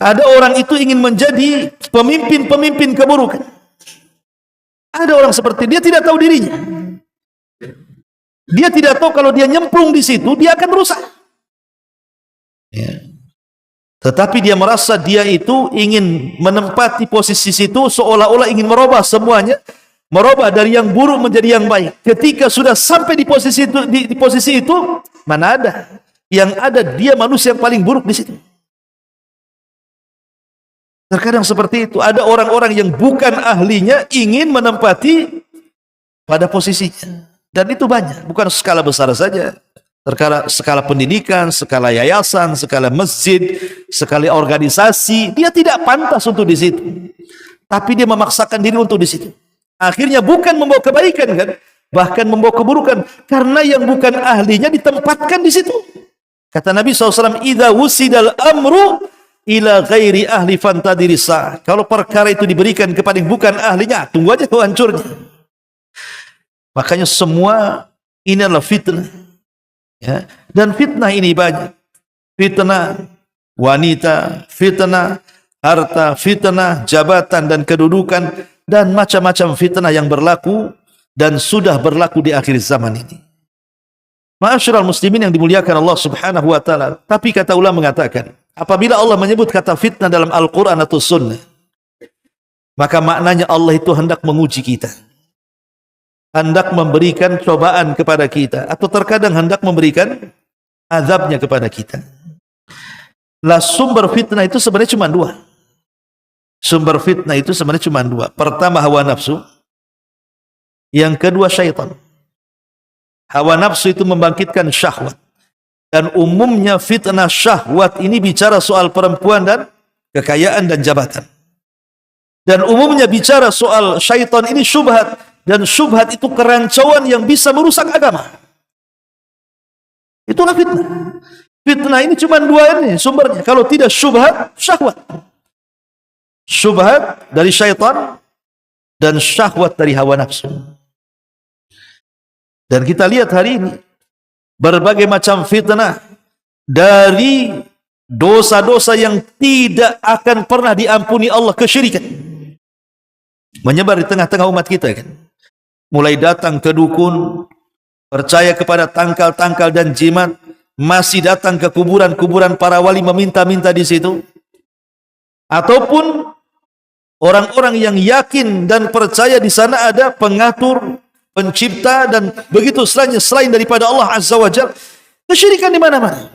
Ada orang itu ingin menjadi pemimpin-pemimpin keburukan. Ada orang seperti dia tidak tahu dirinya. Dia tidak tahu kalau dia nyemplung di situ dia akan rusak. Ya. Tetapi dia merasa dia itu ingin menempati posisi situ, seolah-olah ingin merubah semuanya, merubah dari yang buruk menjadi yang baik. Ketika sudah sampai di posisi itu, di posisi itu, mana ada? Yang ada dia manusia yang paling buruk di situ. Terkadang seperti itu. Ada orang-orang yang bukan ahlinya ingin menempati pada posisinya, dan itu banyak, bukan skala besar saja. Skala pendidikan, skala yayasan, skala masjid, skala organisasi, dia tidak pantas untuk di situ. Tapi dia memaksakan diri untuk di situ. Akhirnya bukan membawa kebaikan kan, bahkan membawa keburukan, karena yang bukan ahlinya ditempatkan di situ. Kata Nabi SAW, "Idza wusidal amru ila ghairi ahli fantadiri sa'ah." Kalau perkara itu diberikan kepada yang bukan ahlinya, tunggu aja tuh hancurnya. Makanya semua ini adalah fitnah. Ya, dan fitnah ini banyak. Fitnah wanita, fitnah harta, fitnah jabatan dan kedudukan, dan macam-macam fitnah yang berlaku dan sudah berlaku di akhir zaman ini. Ma'asyiral muslimin yang dimuliakan Allah Subhanahu wa taala. Tapi kata ulama mengatakan, apabila Allah menyebut kata fitnah dalam Al-Qur'an atau Sunnah, maka maknanya Allah itu hendak menguji kita, hendak memberikan cobaan kepada kita, atau terkadang hendak memberikan azabnya kepada kita. Lah, sumber fitnah itu sebenarnya cuma dua. Sumber fitnah itu sebenarnya cuma dua. Pertama hawa nafsu, yang kedua syaitan. Hawa nafsu itu membangkitkan syahwat, dan umumnya fitnah syahwat ini bicara soal perempuan dan kekayaan dan jabatan. Dan umumnya bicara soal syaitan ini syubhat, dan syubhat itu kerancuan yang bisa merusak agama. Itulah fitnah. Fitnah ini cuma dua ini sumbernya. Kalau tidak syubhat, syahwat. Syubhat dari syaitan dan syahwat dari hawa nafsu. Dan kita lihat hari ini berbagai macam fitnah, dari dosa-dosa yang tidak akan pernah diampuni Allah, kesyirikan, menyebar di tengah-tengah umat kita kan. Mulai datang ke dukun, percaya kepada tangkal-tangkal dan jimat, masih datang ke kuburan-kuburan para wali meminta-minta di situ. Ataupun orang-orang yang yakin dan percaya di sana ada pengatur, pencipta dan begitu selanjutnya selain daripada Allah Azza wa Jalla. Kesyirikan di mana-mana.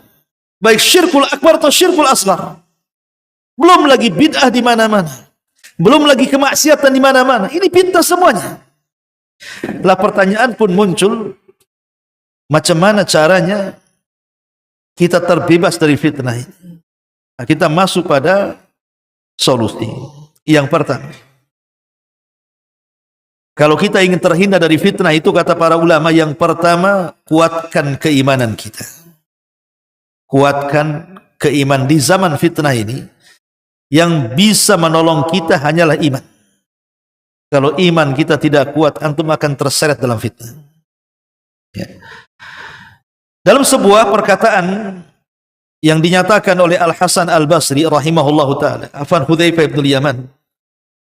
Baik syirkul akbar atau syirkul asghar. Belum lagi bid'ah di mana-mana. Belum lagi kemaksiatan di mana-mana. Ini fitnah semuanya. Lah, pertanyaan pun muncul, macam mana caranya kita terbebas dari fitnah ini? Nah, kita masuk pada solusi. Yang pertama, Kalau kita ingin terhindar dari fitnah itu, kata para ulama, yang pertama, kuatkan keimanan kita. Kuatkan keimanan. Di zaman fitnah ini, yang bisa menolong kita hanyalah iman. Kalau iman kita tidak kuat, antum akan terseret dalam fitnah. Ya. Dalam sebuah perkataan yang dinyatakan oleh Al-Hasan Al-Basri rahimahullahu ta'ala, afan Hudzaifah ibn Yaman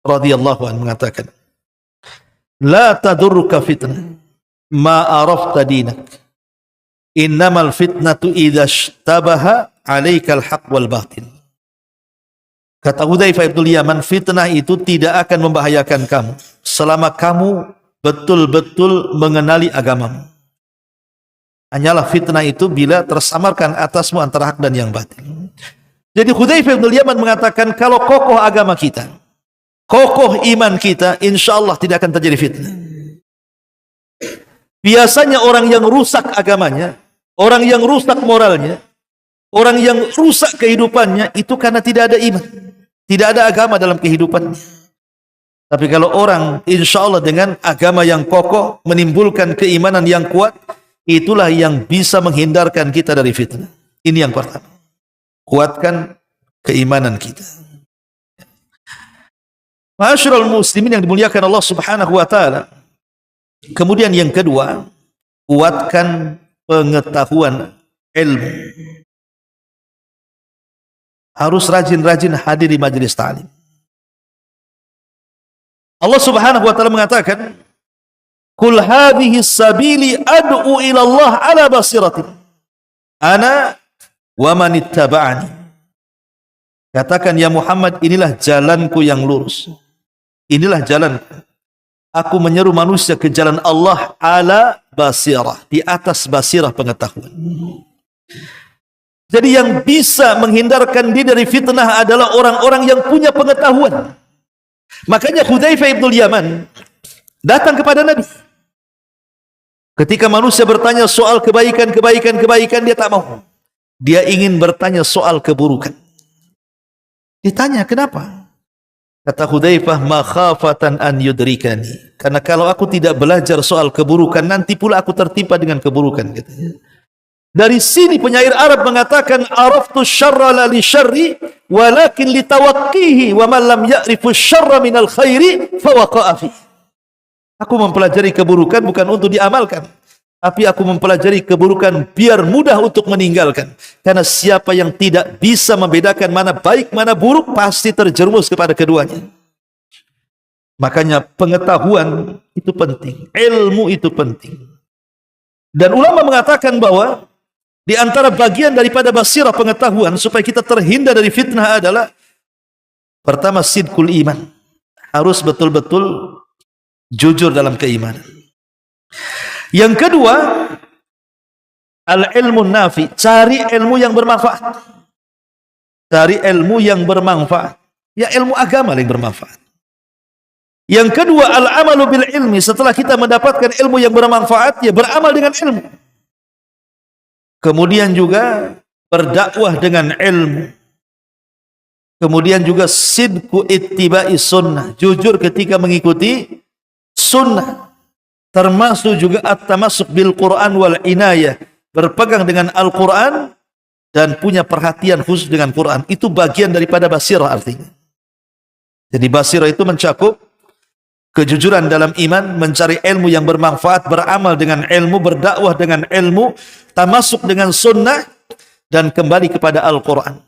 radhiyallahu anhu mengatakan, la tadurruka fitnah ma arafta dinak, innamal fitnatu idza ishtabaha 'alaikal haqq wal batil. Kata Hudzaifah ibn Yaman, fitnah itu tidak akan membahayakan kamu selama kamu betul-betul mengenali agamamu. Hanyalah fitnah itu bila tersamarkan atasmu antara hak dan yang batil. Jadi Hudzaifah ibn Yaman mengatakan, kalau kokoh agama kita, kokoh iman kita, insya Allah tidak akan terjadi fitnah. Biasanya orang yang rusak agamanya, orang yang rusak moralnya, orang yang rusak kehidupannya, itu karena tidak ada iman, tidak ada agama dalam kehidupannya. Tapi kalau orang insya Allah dengan agama yang kokoh, menimbulkan keimanan yang kuat, itulah yang bisa menghindarkan kita dari fitnah. Ini yang pertama, kuatkan keimanan kita. Ma'asyiral muslimin yang dimuliakan Allah Subhanahu wa taala. Kemudian yang kedua, kuatkan pengetahuan, ilmu. Harus rajin-rajin hadir di majelis ta'lim. Allah Subhanahu wa taala mengatakan, "Qul hadhihi sabili ad'u ila Allah ala basiratin ana wa man ittaba'ani." Katakan ya Muhammad, inilah jalanku yang lurus. Inilah jalanku. Aku menyeru manusia ke jalan Allah ala basirah, di atas basirah pengetahuan. Jadi yang bisa menghindarkan diri dari fitnah adalah orang-orang yang punya pengetahuan. Makanya Hudzaifah ibn Yaman datang kepada Nabi. Ketika manusia bertanya soal kebaikan, dia tak mau. Dia ingin bertanya soal keburukan. Ditanya, kenapa? Kata Hudzaifah, makhafatan an yudrikani. Karena kalau aku tidak belajar soal keburukan, nanti pula aku tertimpa dengan keburukan. Katanya. Dari sini penyair Arab mengatakan, araftu syarra la li syarri, walakin li tawaqqihi, wa man lam ya'rifu syarra minal khairi, fawaqa'a fi. Aku mempelajari keburukan bukan untuk diamalkan, tapi aku mempelajari keburukan biar mudah untuk meninggalkan. Karena siapa yang tidak bisa membedakan mana baik, mana buruk, pasti terjerumus kepada keduanya. Makanya pengetahuan itu penting, ilmu itu penting. Dan ulama mengatakan bahwa di antara bagian daripada basirah pengetahuan supaya kita terhindar dari fitnah adalah, pertama, sidqul iman. Harus betul-betul jujur dalam keimanan. Yang kedua, al-ilmu nafi, cari ilmu yang bermanfaat. Cari ilmu yang bermanfaat. Ya, ilmu agama yang bermanfaat. Yang kedua, al-amalu bil ilmi, setelah kita mendapatkan ilmu yang bermanfaat, ya beramal dengan ilmu. Kemudian juga berdakwah dengan ilmu. Kemudian juga sidqu ittiba'i sunnah, jujur ketika mengikuti sunnah. Termasuk juga at-tamassuk bil Quran wal inayah, berpegang dengan Al-Quran dan punya perhatian khusus dengan Quran. Itu bagian daripada basirah artinya. Jadi basirah itu mencakup kejujuran dalam iman, mencari ilmu yang bermanfaat, beramal dengan ilmu, berdakwah dengan ilmu, tamasuk dengan sunnah, dan kembali kepada Al-Quran.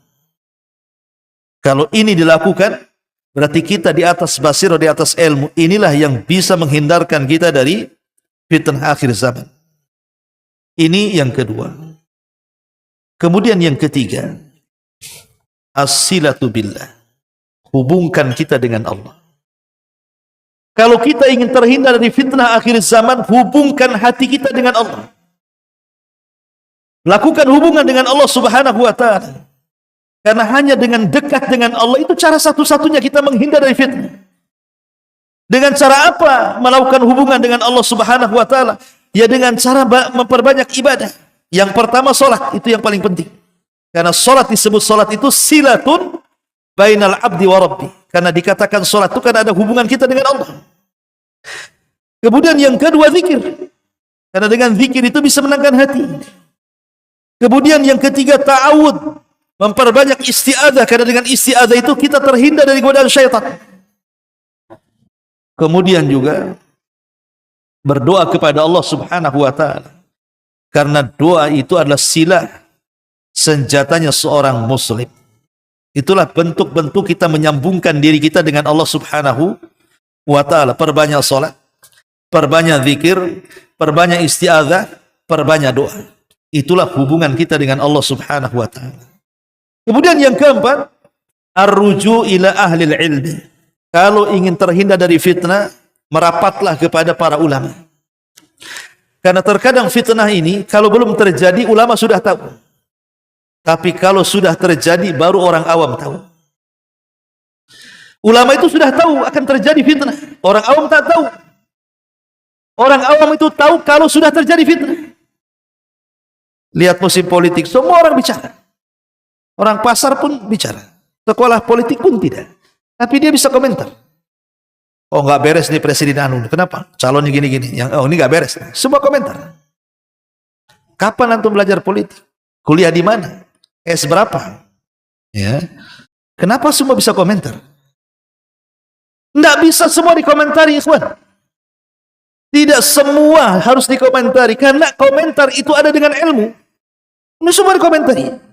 Kalau ini dilakukan, berarti kita di atas basirah, di atas ilmu. Inilah yang bisa menghindarkan kita dari fitnah akhir zaman. Ini yang kedua. Kemudian yang ketiga, as-silatu billah. Hubungkan kita dengan Allah. Kalau kita ingin terhindar dari fitnah akhir zaman, hubungkan hati kita dengan Allah. Lakukan hubungan dengan Allah Subhanahu wa ta'ala. Karena hanya dengan dekat dengan Allah itu cara satu-satunya kita menghindar dari fitnah. Dengan cara apa melakukan hubungan dengan Allah Subhanahu wa ta'ala? Ya dengan cara memperbanyak ibadah. Yang pertama salat, itu yang paling penting. Karena salat disebut salat itu silatun bainal abdi wa rabbi. Karena dikatakan salat itu karena ada hubungan kita dengan Allah. Kemudian yang kedua zikir. Karena dengan zikir itu bisa menenangkan hati. Kemudian yang ketiga ta'awud. Memperbanyak isti'adzah. Karena dengan isti'adzah itu kita terhindar dari godaan syaitan. Kemudian juga berdoa kepada Allah Subhanahu wa taala. Karena doa itu adalah silah senjatanya seorang muslim. Itulah bentuk-bentuk kita menyambungkan diri kita dengan Allah Subhanahu wa taala. Perbanyak salat, perbanyak zikir, perbanyak isti'adzah, perbanyak doa. Itulah hubungan kita dengan Allah Subhanahu wa taala. Kemudian yang keempat, ar-ruju' ila ahlil ilmi. Kalau ingin terhindar dari fitnah, merapatlah kepada para ulama. Karena terkadang fitnah ini kalau belum terjadi ulama sudah tahu. Tapi kalau sudah terjadi baru orang awam tahu. Ulama itu sudah tahu akan terjadi fitnah. Orang awam tak tahu. Orang awam itu tahu kalau sudah terjadi fitnah. Lihat musim politik, semua orang bicara. Orang pasar pun bicara. Sekolah politik pun tidak. Tapi dia bisa komentar. Oh nggak beres nih presiden anu. Kenapa? Calonnya gini-gini. Yang oh ini nggak beres. Semua komentar. Kapan antum belajar politik? Kuliah di mana? S berapa? Ya. Kenapa semua bisa komentar? Nggak bisa semua dikomentari, ikhwan. Tidak semua harus dikomentari. Karena komentar itu ada dengan ilmu. Ini semua dikomentari.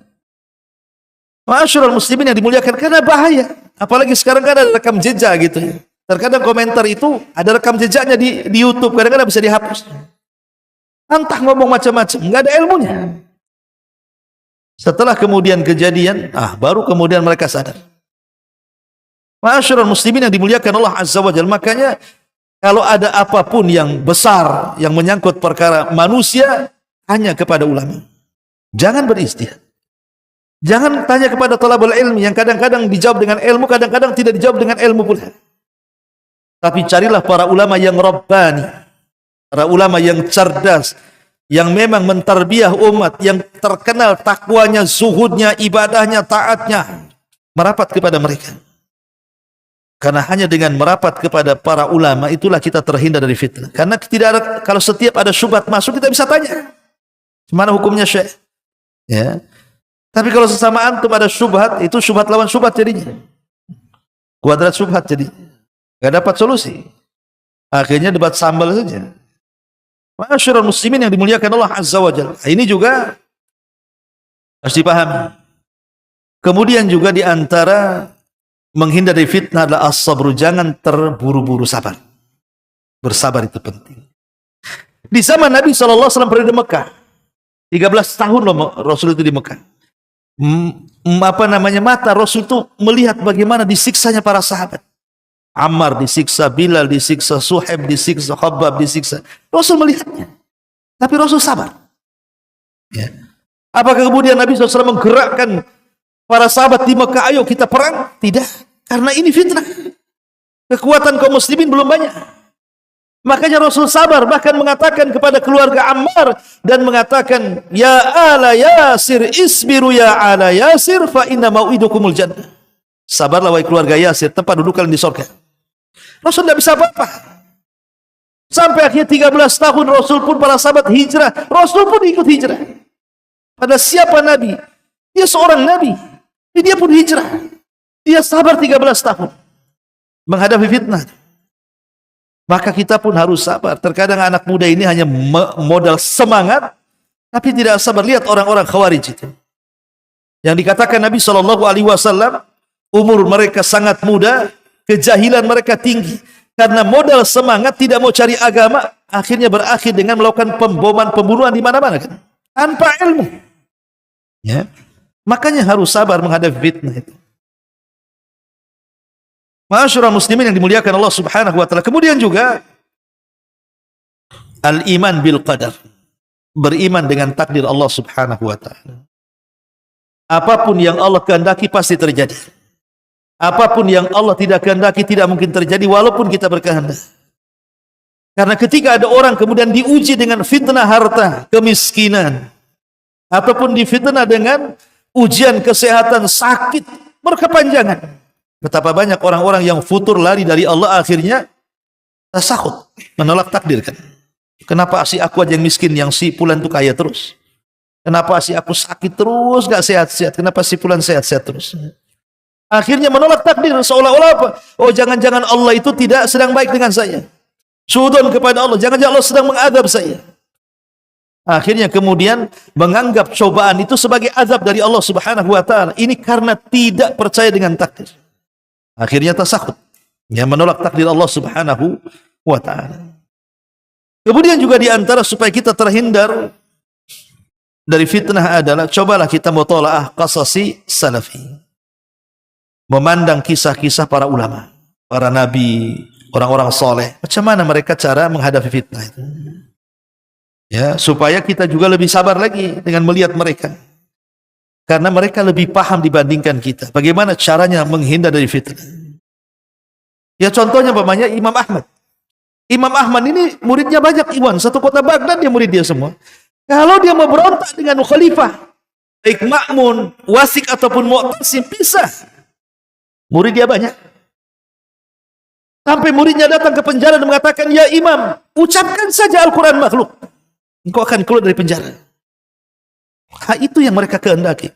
Ma'asyiral muslimin yang dimuliakan. Karena bahaya. Apalagi sekarang kan ada rekam jejak gitu ya. Terkadang komentar itu ada rekam jejaknya di YouTube. Kadang-kadang bisa dihapus. Entah ngomong macam-macam. Nggak ada ilmunya. Setelah kemudian kejadian, baru kemudian mereka sadar. Ma'asyiral muslimin yang dimuliakan Allah Azza wa Jalla. Makanya kalau ada apapun yang besar yang menyangkut perkara manusia, hanya kepada ulama. Jangan beristihad. Jangan tanya kepada talabul ilmi yang kadang-kadang dijawab dengan ilmu, kadang-kadang tidak dijawab dengan ilmu pula. Tapi carilah para ulama yang rabbani, para ulama yang cerdas, yang memang mentarbiah umat, yang terkenal takwanya, zuhudnya, ibadahnya, taatnya. Merapat kepada mereka. Karena hanya dengan merapat kepada para ulama itulah kita terhindar dari fitnah. Karena tidak ada, kalau setiap ada syubhat masuk kita bisa tanya, gimana hukumnya Syekh? Ya. Tapi kalau sesama antum ada syubhat, itu syubhat lawan syubhat jadinya. Kuadrat syubhat jadi. Gak dapat solusi. Akhirnya debat sambal saja. Ma'asyiral muslimin yang dimuliakan Allah Azza wa Jalla. Ini juga harus dipahami. Kemudian juga di antara menghindar dari fitnah adalah as-sabru. Jangan terburu-buru sabar. Bersabar itu penting. Di zaman Nabi SAW periode Mekah. 13 tahun loh Rasul itu di Mekah. Mata Rasul itu melihat bagaimana disiksanya para sahabat. Ammar disiksa, Bilal disiksa, Suhaib disiksa, Khabbab disiksa. Rasul melihatnya. Tapi Rasul sabar. Ya. Apakah kemudian Nabi SAW menggerakkan para sahabat di Mekah, ayo kita perang? Tidak. Karena ini fitnah. Kekuatan kaum muslimin belum banyak. Makanya Rasul sabar, bahkan mengatakan kepada keluarga Ammar dan mengatakan, ya ala Yasir isbiru ya ala Yasir fa inna mau'idukumul jannah. Sabarlah wahai keluarga Yasir, tempat duduk kalian di surga. Rasul tidak bisa apa-apa. Sampai akhirnya 13 tahun Rasul pun para sahabat hijrah. Rasul pun ikut hijrah. Pada siapa Nabi? Dia seorang Nabi. Dia pun hijrah. Dia sabar 13 tahun menghadapi fitnah. Maka kita pun harus sabar. Terkadang anak muda ini hanya modal semangat, tapi tidak sabar. Lihat orang-orang Khawarij itu. Yang dikatakan Nabi SAW, umur mereka sangat muda, kejahilan mereka tinggi. Karena modal semangat tidak mau cari agama, akhirnya berakhir dengan melakukan pemboman, pembunuhan di mana-mana kan? Tanpa ilmu. Ya. Makanya harus sabar menghadapi fitnah itu. Ma'asyiral muslimin yang dimuliakan Allah Subhanahu wa taala. Kemudian juga al-iman bil qadar. Beriman dengan takdir Allah Subhanahu wa taala. Apapun yang Allah kehendaki pasti terjadi. Apapun yang Allah tidak kehendaki tidak mungkin terjadi walaupun kita berkehendak. Karena ketika ada orang kemudian diuji dengan fitnah harta, kemiskinan, ataupun difitnah dengan ujian kesehatan, sakit, berkepanjangan. Betapa banyak orang-orang yang futur lari dari Allah akhirnya Tasahud, menolak takdir kan. Kenapa si aku aja yang miskin, yang si fulan itu kaya terus? Kenapa si aku sakit terus, gak sehat-sehat? Kenapa si fulan sehat-sehat terus? Akhirnya menolak takdir, seolah-olah apa? Oh, jangan-jangan Allah itu tidak sedang baik dengan saya. Suudon kepada Allah, jangan-jangan Allah sedang mengadab saya. Akhirnya kemudian menganggap cobaan itu sebagai azab dari Allah Subhanahu wa taala. Ini karena tidak percaya dengan takdir. Akhirnya tasahud, yang menolak takdir Allah Subhanahu wa taala. Kemudian juga di antara supaya kita terhindar dari fitnah adalah cobalah kita mutalaah qasasi salafi. Memandang kisah-kisah para ulama, para nabi, orang-orang soleh. Macam mana mereka cara menghadapi fitnah itu? Ya, supaya kita juga lebih sabar lagi dengan melihat mereka. Karena mereka lebih paham dibandingkan kita. Bagaimana caranya menghindar dari fitnah? Ya contohnya umpamanya Imam Ahmad. Imam Ahmad ini muridnya banyak, Iwan. Satu kota Baghdad dia murid dia semua. Kalau dia mau berontak dengan khalifah, baik Ma'mun, Wasik ataupun Mu'tasim, pisah. Murid dia banyak. Sampai muridnya datang ke penjara dan mengatakan, ya Imam, ucapkan saja Al-Quran makhluk. Engkau akan keluar dari penjara. Itu yang mereka kehendaki.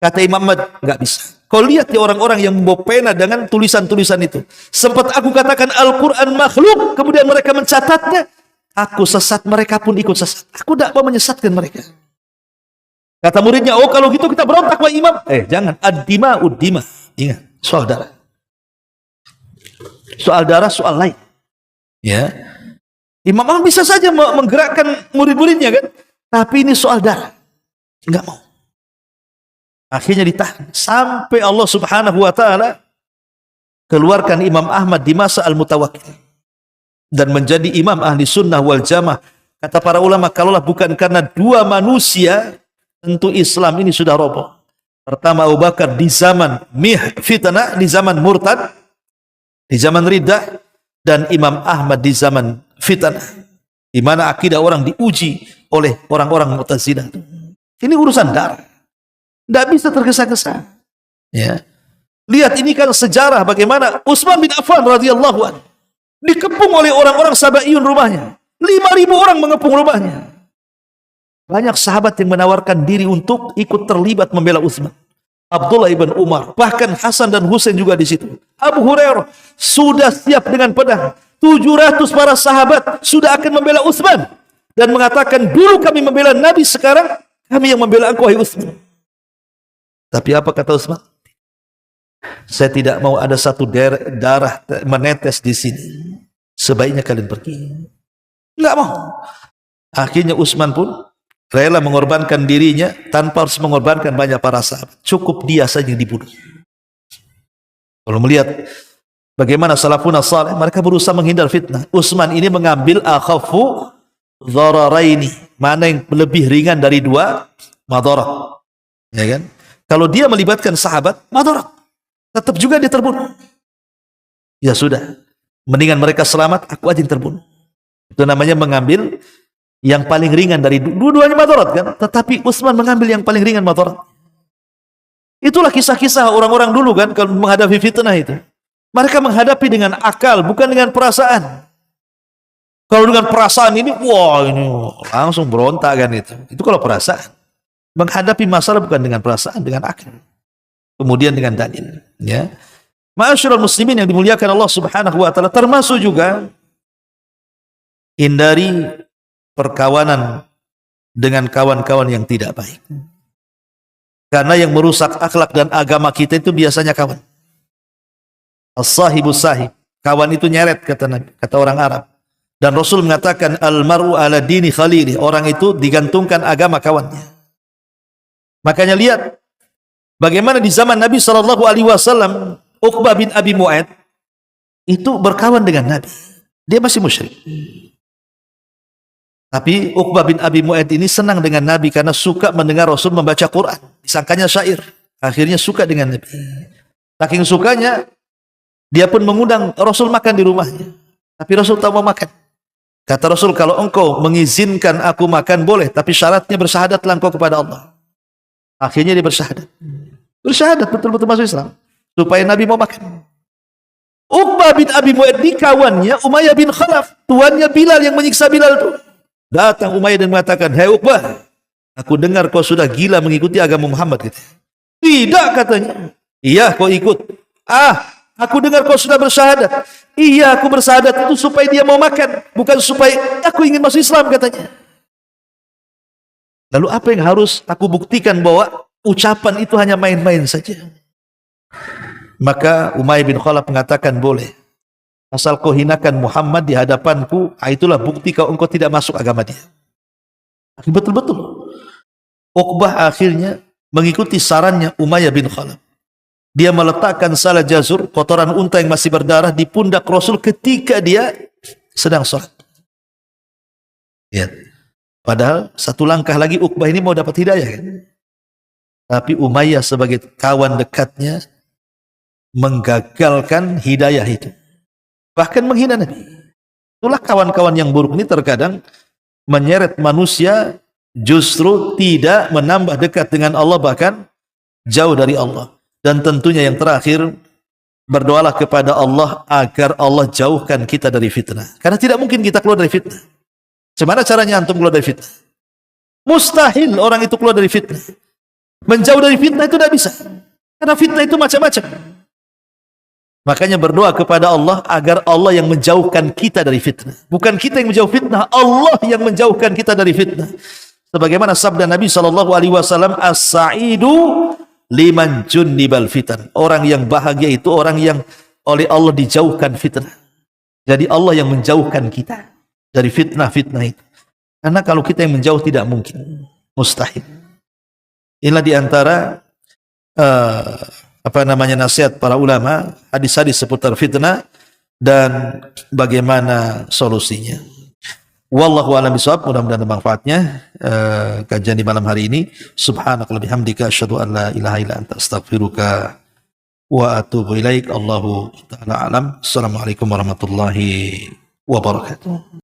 Kata Imam Ahmad, nggak bisa. Kau lihat ya orang-orang yang membawa pena dengan tulisan-tulisan itu. Sempat aku katakan Al-Quran makhluk, kemudian mereka mencatatnya. Aku sesat, mereka pun ikut sesat. Aku tidak mau menyesatkan mereka. Kata muridnya, oh kalau gitu kita berontak Pak Imam. Jangan. Ad-dima ud-dima. Ingat, soal darah. Soal darah, soal lain. Ya. Imam Ahmad bisa saja menggerakkan murid-muridnya kan. Tapi ini soal darah. Enggak mau. Akhirnya ditahan. Sampai Allah Subhanahu wa ta'ala keluarkan Imam Ahmad di masa Al-Mutawakkil. Dan menjadi imam ahli sunnah wal jamaah. Kata para ulama, kalaulah bukan karena dua manusia, tentu Islam ini sudah roboh. Pertama Abu Bakar di zaman fitnah, di zaman murtad, di zaman riddah, dan Imam Ahmad di zaman fitnah, di mana akidah orang diuji oleh orang-orang Mu'tazilah. Ini urusan darah, tidak bisa tergesa-gesa. Ya, lihat ini kan sejarah bagaimana Utsman bin Affan radhiyallahu anhu dikepung oleh orang-orang Sabaiyun rumahnya. 5.000 orang mengepung rumahnya. Banyak sahabat yang menawarkan diri untuk ikut terlibat membela Utsman. Abdullah ibn Umar, bahkan Hasan dan Husain juga di situ. Abu Hurairah sudah siap dengan pedang. 700 para sahabat sudah akan membela Utsman dan mengatakan, dulu kami membela Nabi, sekarang kami yang membela engkau, wahai Utsman. Tapi apa kata Utsman? Saya tidak mau ada satu darah menetes di sini. Sebaiknya kalian pergi. Enggak mau. Akhirnya Utsman pun rela mengorbankan dirinya tanpa harus mengorbankan banyak para sahabat. Cukup dia saja yang dibunuh. Kalau melihat bagaimana salafun salih, mereka berusaha menghindar fitnah. Utsman ini mengambil akhafu dhararaini, mana yang lebih ringan dari dua madarat. Ya kan? Kalau dia melibatkan sahabat, madarat. Tetap juga dia terbunuh. Ya sudah, mendingan mereka selamat, aku aja yang terbunuh. Itu namanya mengambil yang paling ringan dari dua-duanya madarat kan. Tetapi Utsman mengambil yang paling ringan madarat. Itulah kisah-kisah orang-orang dulu kan kalau menghadapi fitnah itu. Mereka menghadapi dengan akal, bukan dengan perasaan. Kalau dengan perasaan ini, wah ini langsung berontak kan itu. Itu kalau perasaan. Menghadapi masalah bukan dengan perasaan, dengan akal. Kemudian dengan dalil, ya. Ma'asyiral muslimin yang dimuliakan Allah Subhanahu wa taala, termasuk juga hindari perkawanan dengan kawan-kawan yang tidak baik. Karena yang merusak akhlak dan agama kita itu biasanya kawan. As-sahibus sahib, kawan itu nyeret kata orang Arab. Dan Rasul mengatakan al-mar'u ala dini khalili, orang itu digantungkan agama kawannya. Makanya lihat bagaimana di zaman Nabi SAW, Uqbah bin Abi Mu'ayt itu berkawan dengan Nabi. Dia masih musyrik. Tapi Uqbah bin Abi Mu'ayt ini senang dengan Nabi karena suka mendengar Rasul membaca Quran. Disangkanya syair. Akhirnya suka dengan Nabi. Saking sukanya, dia pun mengundang Rasul makan di rumahnya. Tapi Rasul tak mau makan. Kata Rasul, kalau engkau mengizinkan aku makan boleh, tapi syaratnya bersyahadatlah engkau kepada Allah. Akhirnya dia bersyahadat. Bersyahadat betul-betul masuk Islam. Supaya Nabi mau makan. Uqbah bin Abi Mu'ayth ini kawannya Umayyah bin Khalaf, tuannya Bilal yang menyiksa Bilal itu. Datang Umayyah dan mengatakan, "Hai Uqbah, aku dengar kau sudah gila mengikuti agama Muhammad." Gitu. Tidak, katanya. Iya, kau ikut. Aku dengar kau sudah bersyahadat. Iya, aku bersyahadat itu supaya dia mau makan, bukan supaya aku ingin masuk Islam, katanya. Lalu apa yang harus aku buktikan bahwa ucapan itu hanya main-main saja? Maka Umayyah bin Khalaf mengatakan, boleh. Asal kau hinakan Muhammad di hadapanku, itulah bukti engkau tidak masuk agama dia. Betul-betul. Uqbah akhirnya mengikuti sarannya Umayyah bin Khalaf. Dia meletakkan salah jazur, kotoran unta yang masih berdarah, di pundak Rasul ketika dia sedang sholat. Ya. Padahal satu langkah lagi Uqbah ini mau dapat hidayah, kan? Tapi Umayyah sebagai kawan dekatnya menggagalkan hidayah itu. Bahkan menghina Nabi. Itulah kawan-kawan yang buruk ini terkadang menyeret manusia justru tidak menambah dekat dengan Allah, bahkan jauh dari Allah. Dan tentunya yang terakhir, berdoalah kepada Allah agar Allah jauhkan kita dari fitnah. Karena tidak mungkin kita keluar dari fitnah. Bagaimana caranya antum keluar dari fitnah? Mustahil orang itu keluar dari fitnah. Menjauh dari fitnah itu tidak bisa. Karena fitnah itu macam-macam. Makanya berdoa kepada Allah agar Allah yang menjauhkan kita dari fitnah. Bukan kita yang menjauh fitnah, Allah yang menjauhkan kita dari fitnah. Sebagaimana sabda Nabi SAW, "As-sa'idu liman junnibal fitan." Orang yang bahagia itu orang yang oleh Allah dijauhkan fitnah. Jadi Allah yang menjauhkan kita dari fitnah-fitnah itu. Karena kalau kita yang menjauh tidak mungkin, mustahil. Inilah diantara nasihat para ulama, hadis-hadis seputar fitnah dan bagaimana solusinya. Wallahu a'lam bishawab. Mudah-mudahan ada manfaatnya kajian di malam hari ini. Subhanakallahumma wa bihamdika asyhadu an la ilaha illa anta astaghfiruka wa atubu ilaik. Allahu ta'ala alam. Assalamualaikum warahmatullahi wabarakatuh.